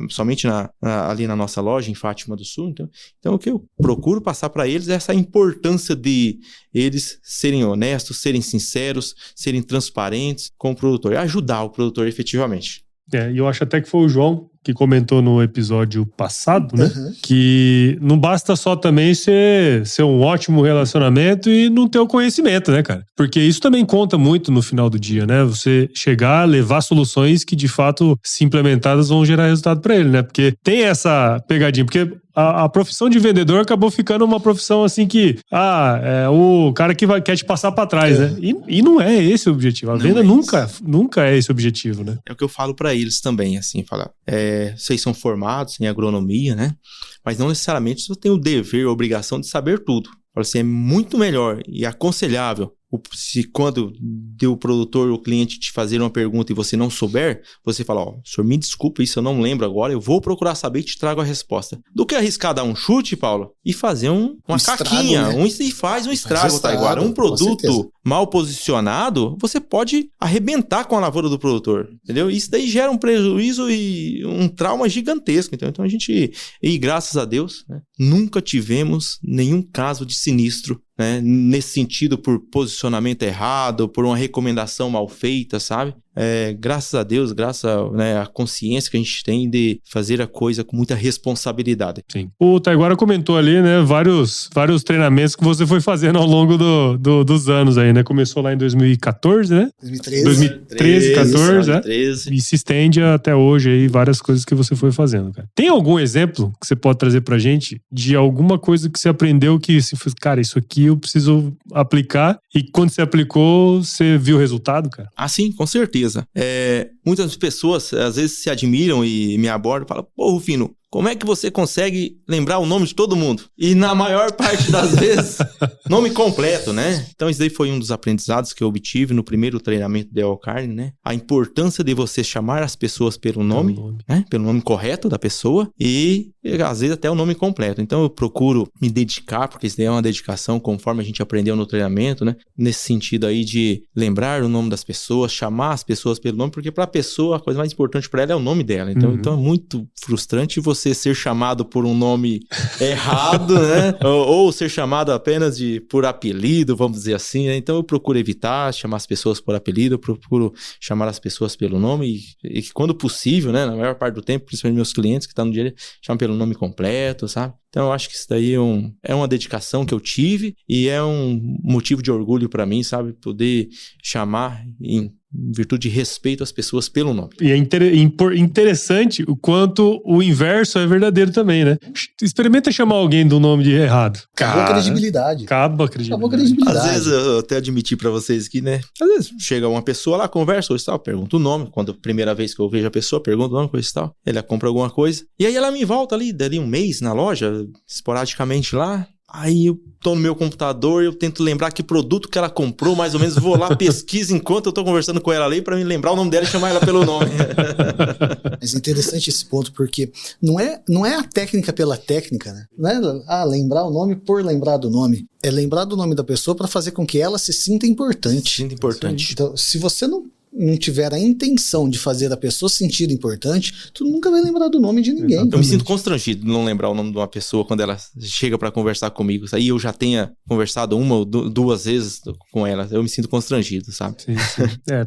somente ali na nossa loja, em Fátima do Sul. Então, o que eu procuro passar para eles é essa importância de eles serem honestos, serem sinceros, serem transparentes com o produtor e ajudar o produtor efetivamente. E eu acho até que foi o João que comentou no episódio passado, né? Que não basta só também ser um ótimo relacionamento e não ter o conhecimento, né, cara? Porque isso também conta muito no final do dia, né? Você chegar, levar soluções que de fato, se implementadas, vão gerar resultado para ele, né? Porque tem essa pegadinha, porque a profissão de vendedor acabou ficando uma profissão assim que, é o cara que quer te passar para trás, né? E não é esse o objetivo. A venda nunca é esse o objetivo, né? É o que eu falo para eles também, assim, falar, vocês são formados em agronomia, né? Mas não necessariamente você tem o dever, a obrigação de saber tudo. Assim, é muito melhor e aconselhável se quando o produtor ou o cliente te fazer uma pergunta e você não souber, você fala, senhor, me desculpa, isso eu não lembro agora, eu vou procurar saber e te trago a resposta. Do que arriscar dar um chute, Paulo, e fazer uma caquinha, né? E faz um estrago, tá? Agora, um produto mal posicionado, você pode arrebentar com a lavoura do produtor, entendeu? Isso daí gera um prejuízo e um trauma gigantesco, entendeu? Então a gente, e graças a Deus, né, nunca tivemos nenhum caso de sinistro, né, nesse sentido, por posicionamento errado, por uma recomendação mal feita, sabe? Graças a Deus, graças à consciência que a gente tem de fazer a coisa com muita responsabilidade. Sim. O Taiguara comentou ali, né, vários treinamentos que você foi fazendo ao longo dos anos aí, né? Começou lá em 2014, né? 2013, 14, né? E se estende até hoje aí, várias coisas que você foi fazendo, cara. Tem algum exemplo que você pode trazer pra gente de alguma coisa que você aprendeu que você fez, cara, isso aqui eu preciso aplicar, e quando você aplicou, você viu o resultado, cara? Ah, sim, com certeza. Muitas pessoas às vezes se admiram e me abordam e falam, pô, Rufino, como é que você consegue lembrar o nome de todo mundo? E na maior parte das vezes, nome completo, né? Então, isso daí foi um dos aprendizados que eu obtive no primeiro treinamento da EO Carne, né? A importância de você chamar as pessoas pelo nome, né? Pelo nome correto da pessoa e, às vezes, até o nome completo. Então, eu procuro me dedicar, porque isso daí é uma dedicação, conforme a gente aprendeu no treinamento, né? Nesse sentido aí de lembrar o nome das pessoas, chamar as pessoas pelo nome, porque para a pessoa, a coisa mais importante para ela é o nome dela. Então, é muito frustrante você ser chamado por um nome errado, né? Ou ser chamado apenas por apelido, vamos dizer assim, né? Então eu procuro evitar chamar as pessoas por apelido, eu procuro chamar as pessoas pelo nome e quando possível, né? Na maior parte do tempo, principalmente meus clientes que estão no dia, chamam pelo nome completo, sabe? Então eu acho que isso daí é uma dedicação que eu tive e é um motivo de orgulho para mim, sabe? Poder chamar em virtude de respeito às pessoas pelo nome. E é interessante o quanto o inverso é verdadeiro também, né? Experimenta chamar alguém do nome de errado. Acabou a credibilidade. Acaba a credibilidade. Às vezes, eu até admiti pra vocês aqui, né? Às vezes chega uma pessoa lá, conversa, coisa e tal, pergunta o nome. Quando a primeira vez que eu vejo a pessoa, pergunta o nome, coisa e tal. Ela compra alguma coisa. E aí ela me volta ali, dali um mês na loja, esporadicamente lá. Aí eu tô no meu computador e eu tento lembrar que produto que ela comprou, mais ou menos, vou lá, pesquiso enquanto eu tô conversando com ela ali pra me lembrar o nome dela e chamar ela pelo nome. Mas é interessante esse ponto, porque não é a técnica pela técnica, né? Não é lembrar o nome por lembrar do nome. É lembrar do nome da pessoa pra fazer com que ela se sinta importante. Sinta importante. Então, se você não tiver a intenção de fazer a pessoa se sentir importante, tu nunca vai lembrar do nome de ninguém. Exatamente. Eu me sinto constrangido de não lembrar o nome de uma pessoa quando ela chega pra conversar comigo. Aí eu já tenha conversado uma ou duas vezes com ela. Eu me sinto constrangido, sabe? Sim.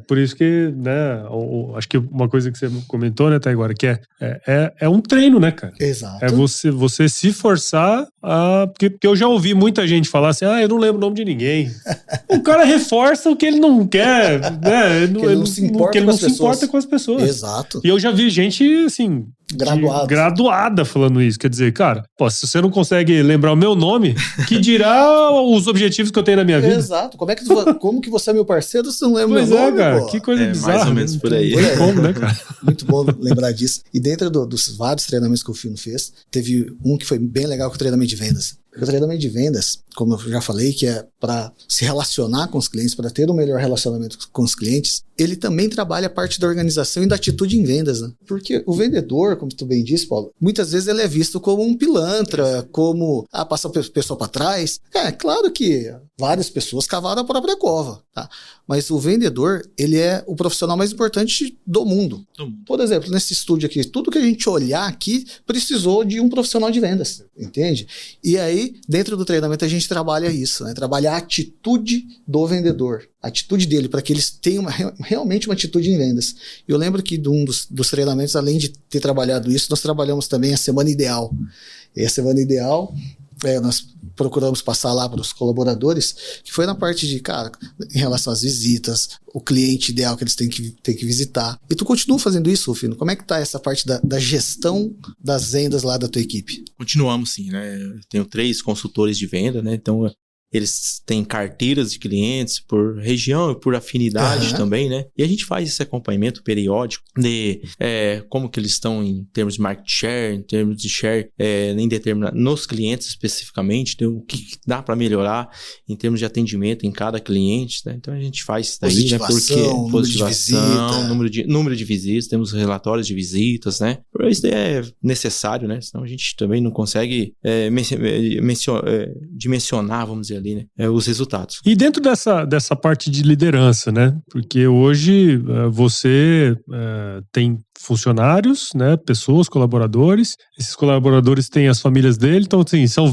Por isso que, né, acho que uma coisa que você comentou, né, Taiguara, que é um treino, né, cara? Exato. É você se forçar a... Porque eu já ouvi muita gente falar assim, eu não lembro o nome de ninguém. O cara reforça o que ele não quer, né? Ele não se importa com as pessoas. Exato. E eu já vi gente, assim, graduada falando isso. Quer dizer, cara, se você não consegue lembrar o meu nome, que dirá os objetivos que eu tenho na minha vida? Exato. Como que você é meu parceiro se você não lembra o meu nome, cara, pô? que coisa bizarra. Mais ou menos por aí. Como, né, cara? Muito bom lembrar disso. E dentro dos vários treinamentos que o Fino fez, teve um que foi bem legal, com o treinamento de vendas. Porque o treinamento de vendas, como eu já falei, que é para se relacionar com os clientes, para ter um melhor relacionamento com os clientes, ele também trabalha a parte da organização e da atitude em vendas, né? Porque o vendedor, como tu bem disse, Paulo, muitas vezes ele é visto como um pilantra, como, passa a pessoa para trás. É claro que várias pessoas cavaram a própria cova, tá? Mas o vendedor, ele é o profissional mais importante do mundo. Por exemplo, nesse estúdio aqui, tudo que a gente olhar aqui precisou de um profissional de vendas, entende? E aí, dentro do treinamento, a gente trabalha isso, né? Trabalha a atitude do vendedor, a atitude dele, para que eles tenham realmente uma atitude em vendas. Eu lembro que de um dos treinamentos, além de ter trabalhado isso, nós trabalhamos também a Semana Ideal. E a Semana Ideal, nós procuramos passar lá para os colaboradores, que foi na parte de, cara, em relação às visitas, o cliente ideal que eles têm que visitar. E tu continua fazendo isso, Rufino? Como é que tá essa parte da gestão das vendas lá da tua equipe? Continuamos sim, né? Eu tenho 3 consultores de venda, né? Então, eles têm carteiras de clientes por região e por afinidade também, né? E a gente faz esse acompanhamento periódico de como que eles estão em termos de market share, em termos de share nos clientes especificamente, né? O que dá para melhorar em termos de atendimento em cada cliente, né? Então a gente faz isso daí, né? Porque positivação, número de visitas, temos relatórios de visitas, né? Isso é necessário, né? Senão a gente também não consegue dimensionar, vamos dizer, ali, né? Os resultados. E dentro dessa parte de liderança, né? Porque hoje você tem funcionários, né? Pessoas, colaboradores. Esses colaboradores têm as famílias dele. Então, assim, são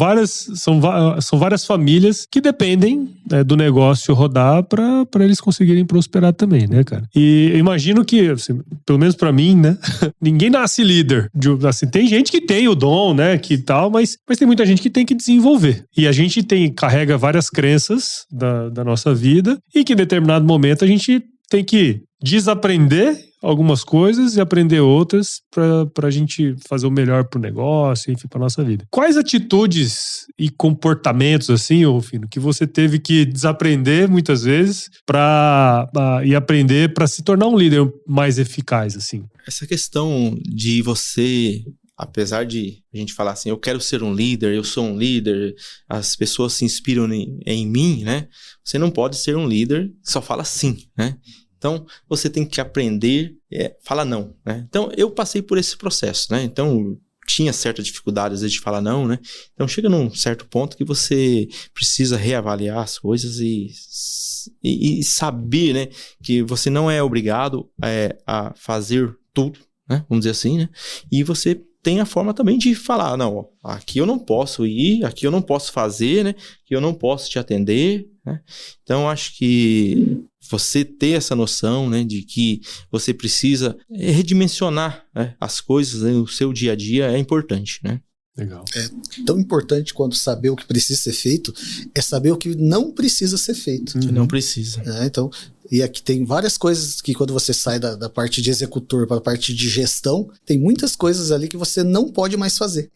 várias famílias que dependem, né, do negócio rodar para eles conseguirem prosperar também, né, cara? E eu imagino que, assim, pelo menos para mim, né? Ninguém nasce líder. Assim, tem gente que tem o dom, né? Que tal, mas tem muita gente que tem que desenvolver. E a gente carrega várias crenças da nossa vida e que em determinado momento a gente tem que desaprender algumas coisas e aprender outras para a gente fazer o melhor pro negócio, enfim, pra nossa vida. Quais atitudes e comportamentos, assim, Rufino, que você teve que desaprender muitas vezes e aprender para se tornar um líder mais eficaz, assim? Essa questão de você, apesar de a gente falar assim, eu quero ser um líder, eu sou um líder, as pessoas se inspiram em mim, né? Você não pode ser um líder que só fala sim, né? Então, você tem que aprender falar não, né? Então, eu passei por esse processo, né? Então, tinha certa dificuldade, às vezes, de falar não, né? Então, chega num certo ponto que você precisa reavaliar as coisas e saber, né? Que você não é obrigado a fazer tudo, né? Vamos dizer assim, né? E você tem a forma também de falar, não, aqui eu não posso ir, aqui eu não posso fazer, né? Aqui eu não posso te atender, né? Então, acho que você ter essa noção, né, de que você precisa redimensionar, né, as coisas, né, no seu dia a dia é importante, né? Legal. É tão importante quanto saber o que precisa ser feito, é saber o que não precisa ser feito. Não precisa. Então, e aqui tem várias coisas que quando você sai da parte de executor para a parte de gestão, tem muitas coisas ali que você não pode mais fazer.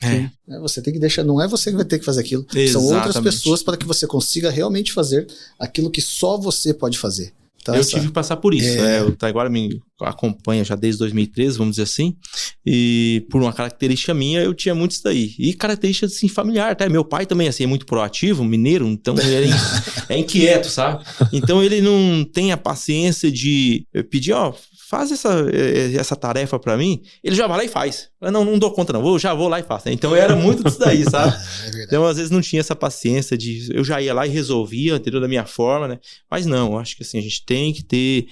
Você tem que deixar, não é você que vai ter que fazer aquilo, são outras pessoas para que você consiga realmente fazer aquilo que só você pode fazer. Então, eu tive que passar por isso. O Taiguara me acompanha já desde 2013, vamos dizer assim. E por uma característica minha, eu tinha muito isso daí. E característica assim, familiar, até. Meu pai também assim, é muito proativo, mineiro, então ele é inquieto, sabe? Então ele não tem a paciência de pedir, faz essa tarefa pra mim. Ele já vai lá e faz. Não dou conta não, já vou lá e faço. Então eu era muito disso daí, sabe? Então às vezes não tinha essa paciência de... Eu já ia lá e resolvia, entendeu? Da minha forma, né? Mas não, eu acho que assim, a gente tem que ter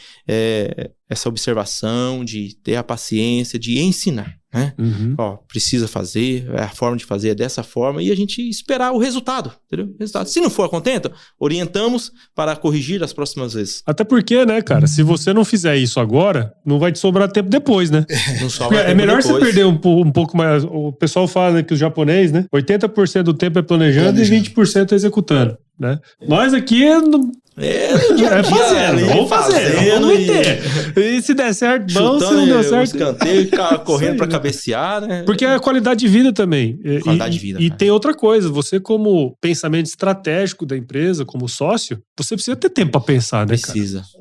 essa observação, de ter a paciência, de ensinar, né? Precisa fazer, a forma de fazer é dessa forma e a gente esperar o resultado, entendeu? Se não for contente, orientamos para corrigir as próximas vezes. Até porque, né, cara, se você não fizer isso agora, não vai te sobrar tempo depois, né? Não sobra tempo melhor depois. Você perder um pouco mais. O pessoal fala, né, que o japonês, né, 80% do tempo é planejando e 20% é executando, né? Nós aqui vamos meter. E se der certo, bom, se não der certo... escanteio, correndo pra cabecear, né? Porque é a qualidade de vida também. Qualidade de vida. E tem outra coisa, você como pensamento estratégico da empresa, como sócio, você precisa ter tempo pra pensar, né,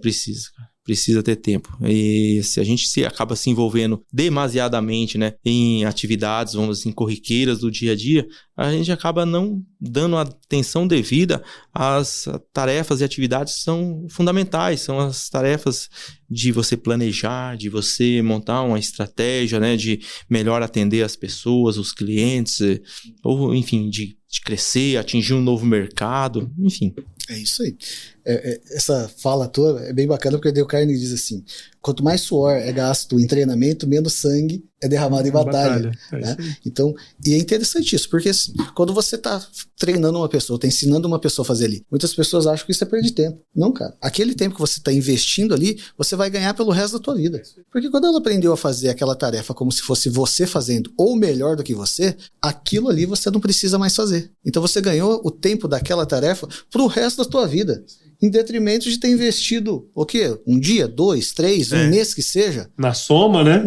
Precisa. precisa ter tempo. E se a gente acaba se envolvendo demasiadamente, né, em atividades, vamos assim, corriqueiras do dia a dia, a gente acaba não dando a atenção devida às tarefas e atividades que são fundamentais, são as tarefas de você planejar, de você montar uma estratégia, né, de melhor atender as pessoas, os clientes, ou enfim, de crescer, atingir um novo mercado, enfim. É isso aí. Essa fala toda é bem bacana, porque Dale Carnegie diz assim: quanto mais suor é gasto em treinamento, menos sangue é derramado em batalha. Né? Então, e é interessante isso, porque assim, quando você está treinando uma pessoa, está ensinando uma pessoa a fazer ali, muitas pessoas acham que isso é perder tempo. Não, cara. Aquele tempo que você está investindo ali, você vai ganhar pelo resto da tua vida. Porque quando ela aprendeu a fazer aquela tarefa como se fosse você fazendo, ou melhor do que você, aquilo ali você não precisa mais fazer. Então você ganhou o tempo daquela tarefa pro resto da tua vida. Em detrimento de ter investido, o quê? Um dia, 2, 3, um mês que seja. Na soma, né?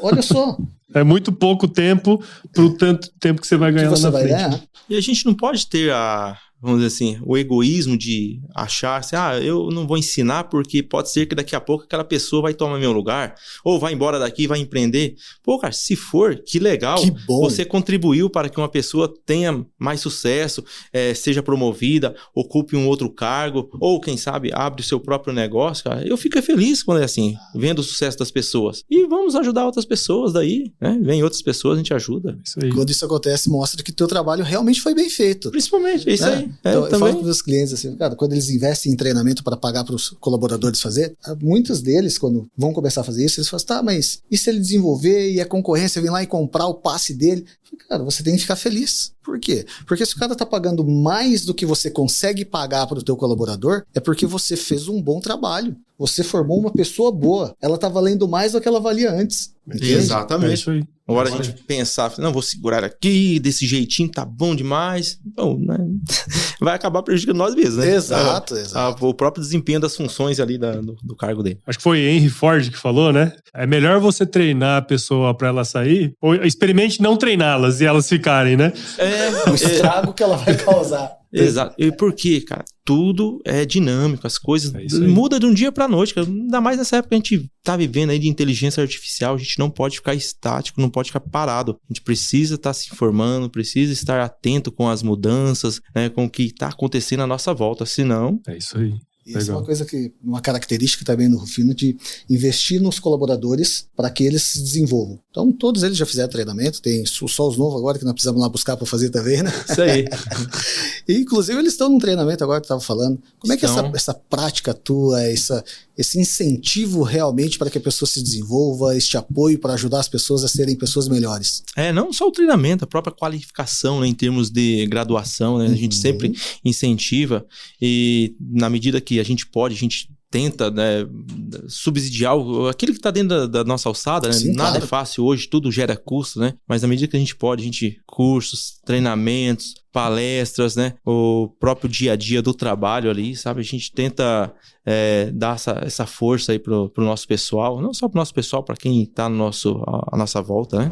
Olha só. É muito pouco tempo pro tanto tempo que você vai ganhar lá na frente. Ganhar. E a gente não pode ter vamos dizer assim, o egoísmo de achar assim, eu não vou ensinar porque pode ser que daqui a pouco aquela pessoa vai tomar meu lugar, ou vai embora daqui e vai empreender. Pô, cara, se for, que legal. Que bom. Você contribuiu para que uma pessoa tenha mais sucesso, seja promovida, ocupe um outro cargo, ou quem sabe, abre o seu próprio negócio, cara. Eu fico feliz quando é assim, vendo o sucesso das pessoas. E vamos ajudar outras pessoas daí, né? Vem outras pessoas, a gente ajuda. Isso aí. Quando isso acontece, mostra que o teu trabalho realmente foi bem feito. Principalmente, é isso aí. Então, eu falo para os meus clientes assim, cara, quando eles investem em treinamento para pagar para os colaboradores fazer, muitos deles, quando vão começar a fazer isso, eles falam, tá, mas e se ele desenvolver e a concorrência vir lá e comprar o passe dele? Cara, você tem que ficar feliz. Por quê? Porque se o cara tá pagando mais do que você consegue pagar para o teu colaborador, é porque você fez um bom trabalho. Você formou uma pessoa boa. Ela tá valendo mais do que ela valia antes. Entende? Exatamente. É isso aí. Agora a gente pensar, não, vou segurar aqui, desse jeitinho tá bom demais. Bom, né? Vai acabar prejudicando nós mesmos, né? Exato. O próprio desempenho das funções ali do cargo dele. Acho que foi Henry Ford que falou, né? É melhor você treinar a pessoa pra ela sair, ou experimente não treiná-las e elas ficarem, né? O estrago que ela vai causar. Exato. E por quê, cara? Tudo é dinâmico, as coisas mudam de um dia pra noite, cara. Ainda mais nessa época que a gente tá vivendo aí de inteligência artificial, a gente não pode ficar estático, não pode ficar parado. A gente precisa estar se informando, precisa estar atento com as mudanças, né, com o que tá acontecendo à nossa volta, senão... É isso aí. Isso é uma coisa uma característica também no Rufino, de investir nos colaboradores para que eles se desenvolvam. Então, todos eles já fizeram treinamento, tem só os novos agora que nós precisamos lá buscar para fazer também, né? Isso aí. E, inclusive, eles estão num treinamento agora que eu estava falando. Como é que essa prática tua, esse incentivo realmente para que a pessoa se desenvolva, este apoio para ajudar as pessoas a serem pessoas melhores? Não só o treinamento, a própria qualificação, né, em termos de graduação, né? A gente sempre incentiva e na medida que a gente pode, a gente tenta, né, subsidiar aquilo que está dentro da nossa alçada, né? Sim, nada claro. É fácil hoje, tudo gera custo, né? Mas na medida que a gente pode, a gente cursos, treinamentos, palestras, né? O próprio dia a dia do trabalho ali, sabe? A gente tenta dar essa força aí pro nosso pessoal, não só pro nosso pessoal, para quem está à nossa volta, né?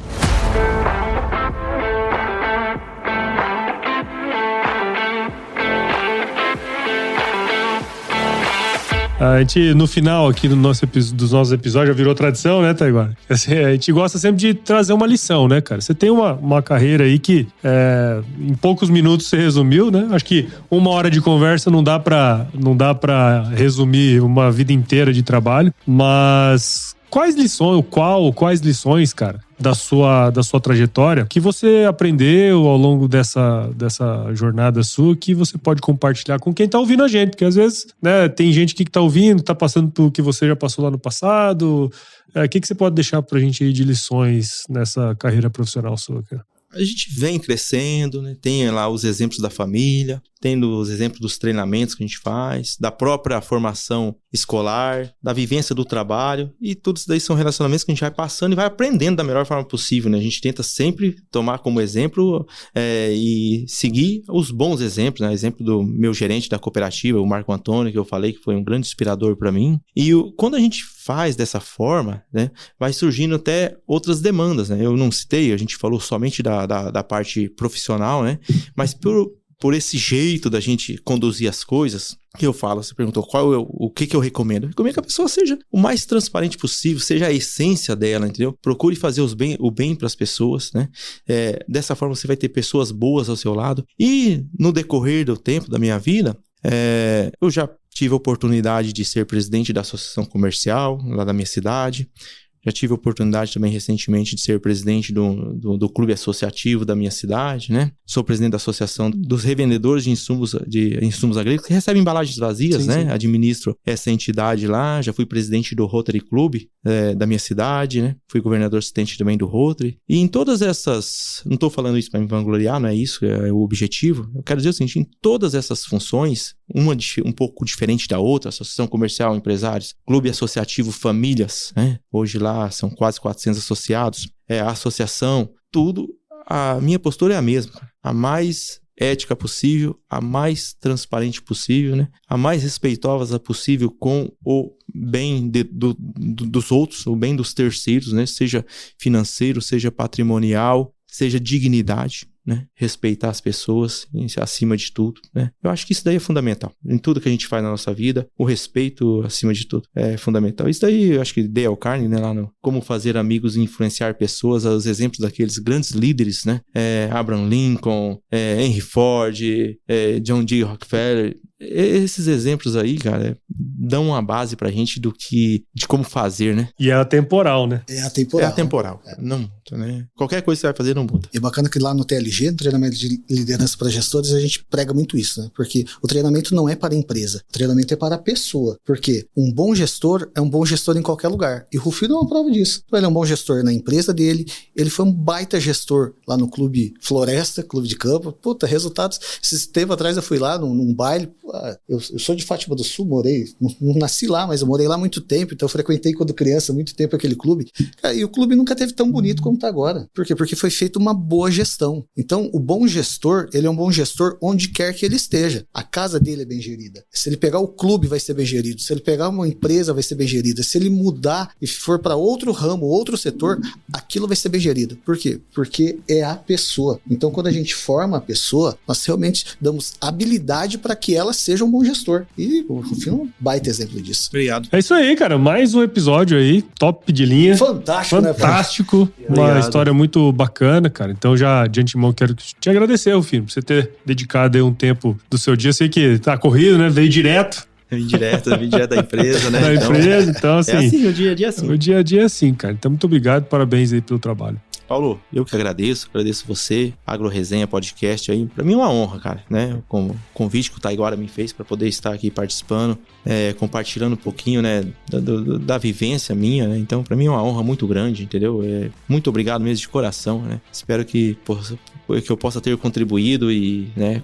A gente, no final aqui dos nossos episódios, já virou tradição, né, Taiguara? Assim, a gente gosta sempre de trazer uma lição, né, cara? Você tem uma carreira aí que em poucos minutos você resumiu, né? Acho que 1 hora de conversa não dá pra resumir uma vida inteira de trabalho, mas quais lições, cara, da sua trajetória que você aprendeu ao longo dessa jornada sua que você pode compartilhar com quem tá ouvindo a gente? Porque às vezes, né, tem gente que tá ouvindo, tá passando pelo que você já passou lá no passado. O que você pode deixar pra gente aí de lições nessa carreira profissional sua, cara? A gente vem crescendo, né? Tem lá os exemplos da família, tem os exemplos dos treinamentos que a gente faz, da própria formação escolar, da vivência do trabalho, e tudo isso daí são relacionamentos que a gente vai passando e vai aprendendo da melhor forma possível, né? A gente tenta sempre tomar como exemplo e seguir os bons exemplos, né? Exemplo do meu gerente da cooperativa, o Marco Antônio, que eu falei que foi um grande inspirador para mim. E quando a gente faz dessa forma, né, vai surgindo até outras demandas, né? Eu não citei, a gente falou somente da parte profissional, né? Mas por esse jeito da gente conduzir as coisas, que eu falo, você perguntou o que eu recomendo. Eu recomendo que a pessoa seja o mais transparente possível, seja a essência dela, entendeu? Procure fazer o bem para as pessoas, né? Dessa forma você vai ter pessoas boas ao seu lado. E no decorrer do tempo da minha vida, eu já tive a oportunidade de ser presidente da associação comercial lá da minha cidade. Já tive a oportunidade também recentemente de ser presidente do clube associativo da minha cidade, né? Sou presidente da associação dos revendedores de insumos agrícolas que recebem embalagens vazias, né? Sim. Administro essa entidade lá. Já fui presidente do Rotary Club da minha cidade, né? Fui governador assistente também do Rotary. E em todas essas... Não estou falando isso para me vangloriar, não é isso, é o objetivo. Eu quero dizer o seguinte, em todas essas funções, uma um pouco diferente da outra, associação comercial, empresários, clube associativo, famílias, né? Hoje lá são quase 400 associados, a associação, tudo, a minha postura é a mesma, a mais ética possível, a mais transparente possível, né? A mais respeitosa possível com o bem dos outros, o bem dos terceiros, né? Seja financeiro, seja patrimonial, seja dignidade, né? Respeitar as pessoas acima de tudo, né? Eu acho que isso daí é fundamental. Em tudo que a gente faz na nossa vida, o respeito acima de tudo é fundamental. Isso daí, eu acho que Dale Carnegie, né? Lá no Como Fazer Amigos e Influenciar Pessoas, os exemplos daqueles grandes líderes, né? Abraham Lincoln, Henry Ford, John D. Rockefeller. Esses exemplos aí, cara, dão uma base pra gente de como fazer, né? E é atemporal, né? É atemporal. É atemporal. Não muda, né? Qualquer coisa que você vai fazer não muda. E é bacana que lá no TLG, no treinamento de liderança para gestores, a gente prega muito isso, né? Porque o treinamento não é para a empresa, o treinamento é para a pessoa. Porque um bom gestor é um bom gestor em qualquer lugar. E o Rufino é uma prova disso. Ele é um bom gestor na empresa dele, ele foi um baita gestor lá no Clube Floresta, Clube de Campo. Puta, resultados. Esse tempo atrás eu fui lá num baile. Eu sou de Fátima do Sul, não nasci lá, mas eu morei lá há muito tempo, então eu frequentei quando criança muito tempo aquele clube. E o clube nunca teve tão bonito como está agora. Por quê? Porque foi feita uma boa gestão. Então, o bom gestor, ele é um bom gestor onde quer que ele esteja. A casa dele é bem gerida. Se ele pegar o clube, vai ser bem gerido. Se ele pegar uma empresa, vai ser bem gerida. Se ele mudar e for para outro ramo, outro setor, aquilo vai ser bem gerido. Por quê? Porque é a pessoa. Então, quando a gente forma a pessoa, nós realmente damos habilidade para que ela seja um bom gestor. E o Rufino é um baita exemplo disso. Obrigado. É isso aí, cara. Mais um episódio aí, top de linha. Fantástico, né? Fantástico. Uma história muito bacana, cara. Então, já de antemão, quero te agradecer, Rufino, por você ter dedicado aí um tempo do seu dia. Sei que tá corrido, né? Veio direto. Vim direto da empresa, né? Da empresa, então assim... É assim, o dia a dia é assim. O dia a dia é assim, cara. Então, muito obrigado. Parabéns aí pelo trabalho. Paulo, eu que agradeço você, AgroResenha Podcast aí, pra mim é uma honra, cara, né, com o convite que o Taiguara me fez pra poder estar aqui participando, compartilhando um pouquinho, né, da vivência minha, né, então pra mim é uma honra muito grande, entendeu, muito obrigado mesmo de coração, né, espero que eu possa ter contribuído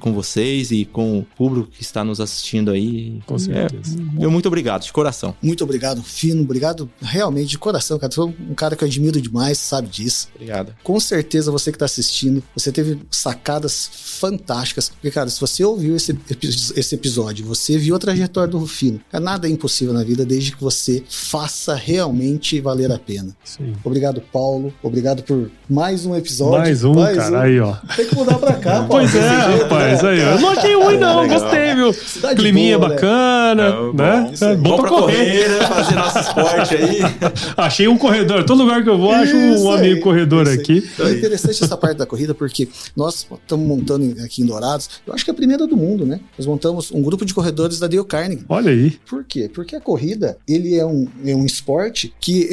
com vocês e com o público que está nos assistindo aí. Com certeza. Muito obrigado, de coração. Muito obrigado, Fino, obrigado realmente de coração, cara, tu foi um cara que eu admiro demais, sabe disso. Obrigado. Com certeza você que está assistindo, você teve sacadas fantásticas, porque, cara, se você ouviu esse episódio, você viu a trajetória do Rufino, nada é impossível na vida desde que você faça realmente valer a pena. Sim. Obrigado, Paulo, obrigado por mais um episódio. Mais um, cara, aí, ó. Tem que mudar pra cá, Paulo. Pois é, rapaz, aí, ó. Eu não achei ruim, não, gostei, viu? Cidade climinha boa, bacana, né? Bom pra correr, né? Fazer nosso esporte aí. Achei um corredor, todo lugar que eu vou, acho um amigo corredor aqui. É interessante essa parte da corrida, porque nós estamos montando aqui em Dourados, eu acho que é a primeira do mundo, né? Nós montamos um grupo de corredores da Dale Carnegie. Olha aí. Por quê? Porque a corrida, ele é um esporte que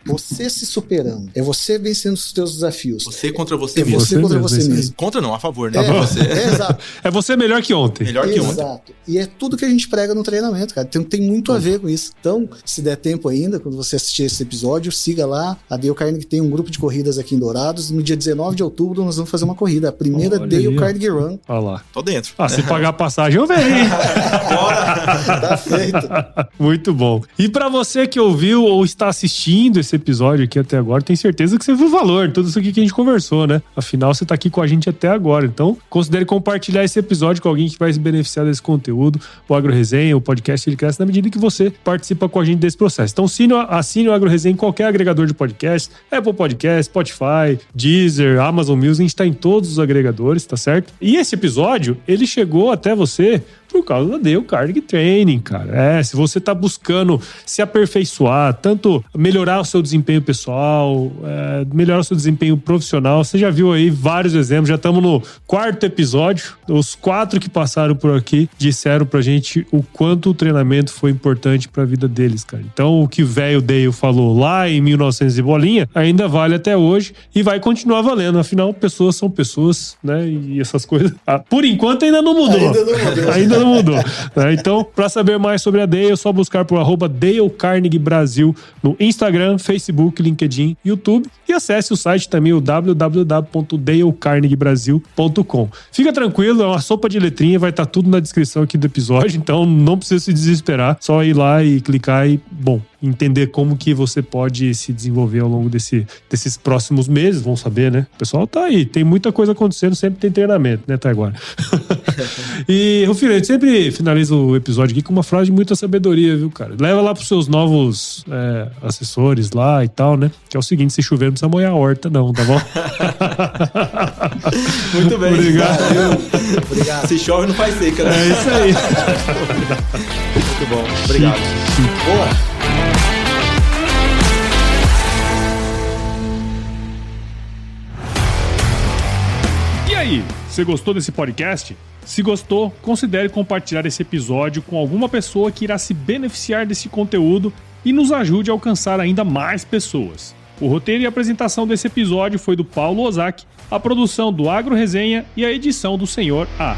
você se superando, é você vencendo os seus desafios. Você contra você mesmo. Você contra você mesmo. Contra não, a favor, né? Exato. É você melhor que ontem. Exato. E é tudo que a gente prega no treinamento, cara. Tem muito a ver com isso. Então, se der tempo ainda, quando você assistir esse episódio, siga lá. A Dale Carnegie tem um grupo de corridas aqui em Dourados. No dia 19 de outubro, nós vamos fazer uma corrida. A primeira Dale Carnegie Run. Olha lá. Tô dentro. Se pagar a passagem, eu venho. Bora! Tá feito. Muito bom. E pra você que ouviu ou está assistindo esse episódio aqui até agora, tenho certeza que você viu valor em tudo isso aqui que a gente conversou, né? Afinal, você tá aqui com a gente até agora. Então, considere compartilhar esse episódio com alguém que vai se beneficiar desse conteúdo. O AgroResenha, o podcast, ele cresce na medida que você participa com a gente desse processo. Então, assine o AgroResenha em qualquer agregador de podcast, Apple Podcast, Spotify, Deezer, Amazon Music, a gente tá em todos os agregadores, tá certo? E esse episódio, ele chegou até você por causa da Dale Carnegie Training, cara. Se você tá buscando se aperfeiçoar, tanto melhorar o seu desempenho pessoal, melhorar o seu desempenho profissional, você já viu aí vários exemplos, já estamos no 4º episódio, os 4 que passaram por aqui disseram pra gente o quanto o treinamento foi importante pra vida deles, cara. Então, o que o velho Dale falou lá em 1900 e bolinha, ainda vale até hoje e vai continuar valendo, afinal, pessoas são pessoas, né, e essas coisas, por enquanto ainda não mudou. Ainda não mudou. Então, para saber mais sobre a Dale, é só buscar por @Dale Carnegie Brasil no Instagram, Facebook, LinkedIn, YouTube e acesse o site também, o www.dalecarnegiebrasil.com. Fica tranquilo, é uma sopa de letrinha, vai estar tudo na descrição aqui do episódio, então não precisa se desesperar, só ir lá e clicar e, entender como que você pode se desenvolver ao longo desses próximos meses, vamos saber, né? O pessoal tá aí, tem muita coisa acontecendo, sempre tem treinamento, né, Taiguara? E, Rufino, a gente sempre finaliza o episódio aqui com uma frase de muita sabedoria, viu, cara? Leva lá pros seus novos assessores lá e tal, né? Que é o seguinte, se chover não precisa molhar a horta não, tá bom? Muito bem. Obrigado. Obrigado. Se chove não faz seca, né? É isso aí. Muito bom. Obrigado. Boa. E aí, você gostou desse podcast? Se gostou, considere compartilhar esse episódio com alguma pessoa que irá se beneficiar desse conteúdo e nos ajude a alcançar ainda mais pessoas. O roteiro e a apresentação desse episódio foi do Paulo Ozaki, a produção do Agro Resenha e a edição do Senhor A.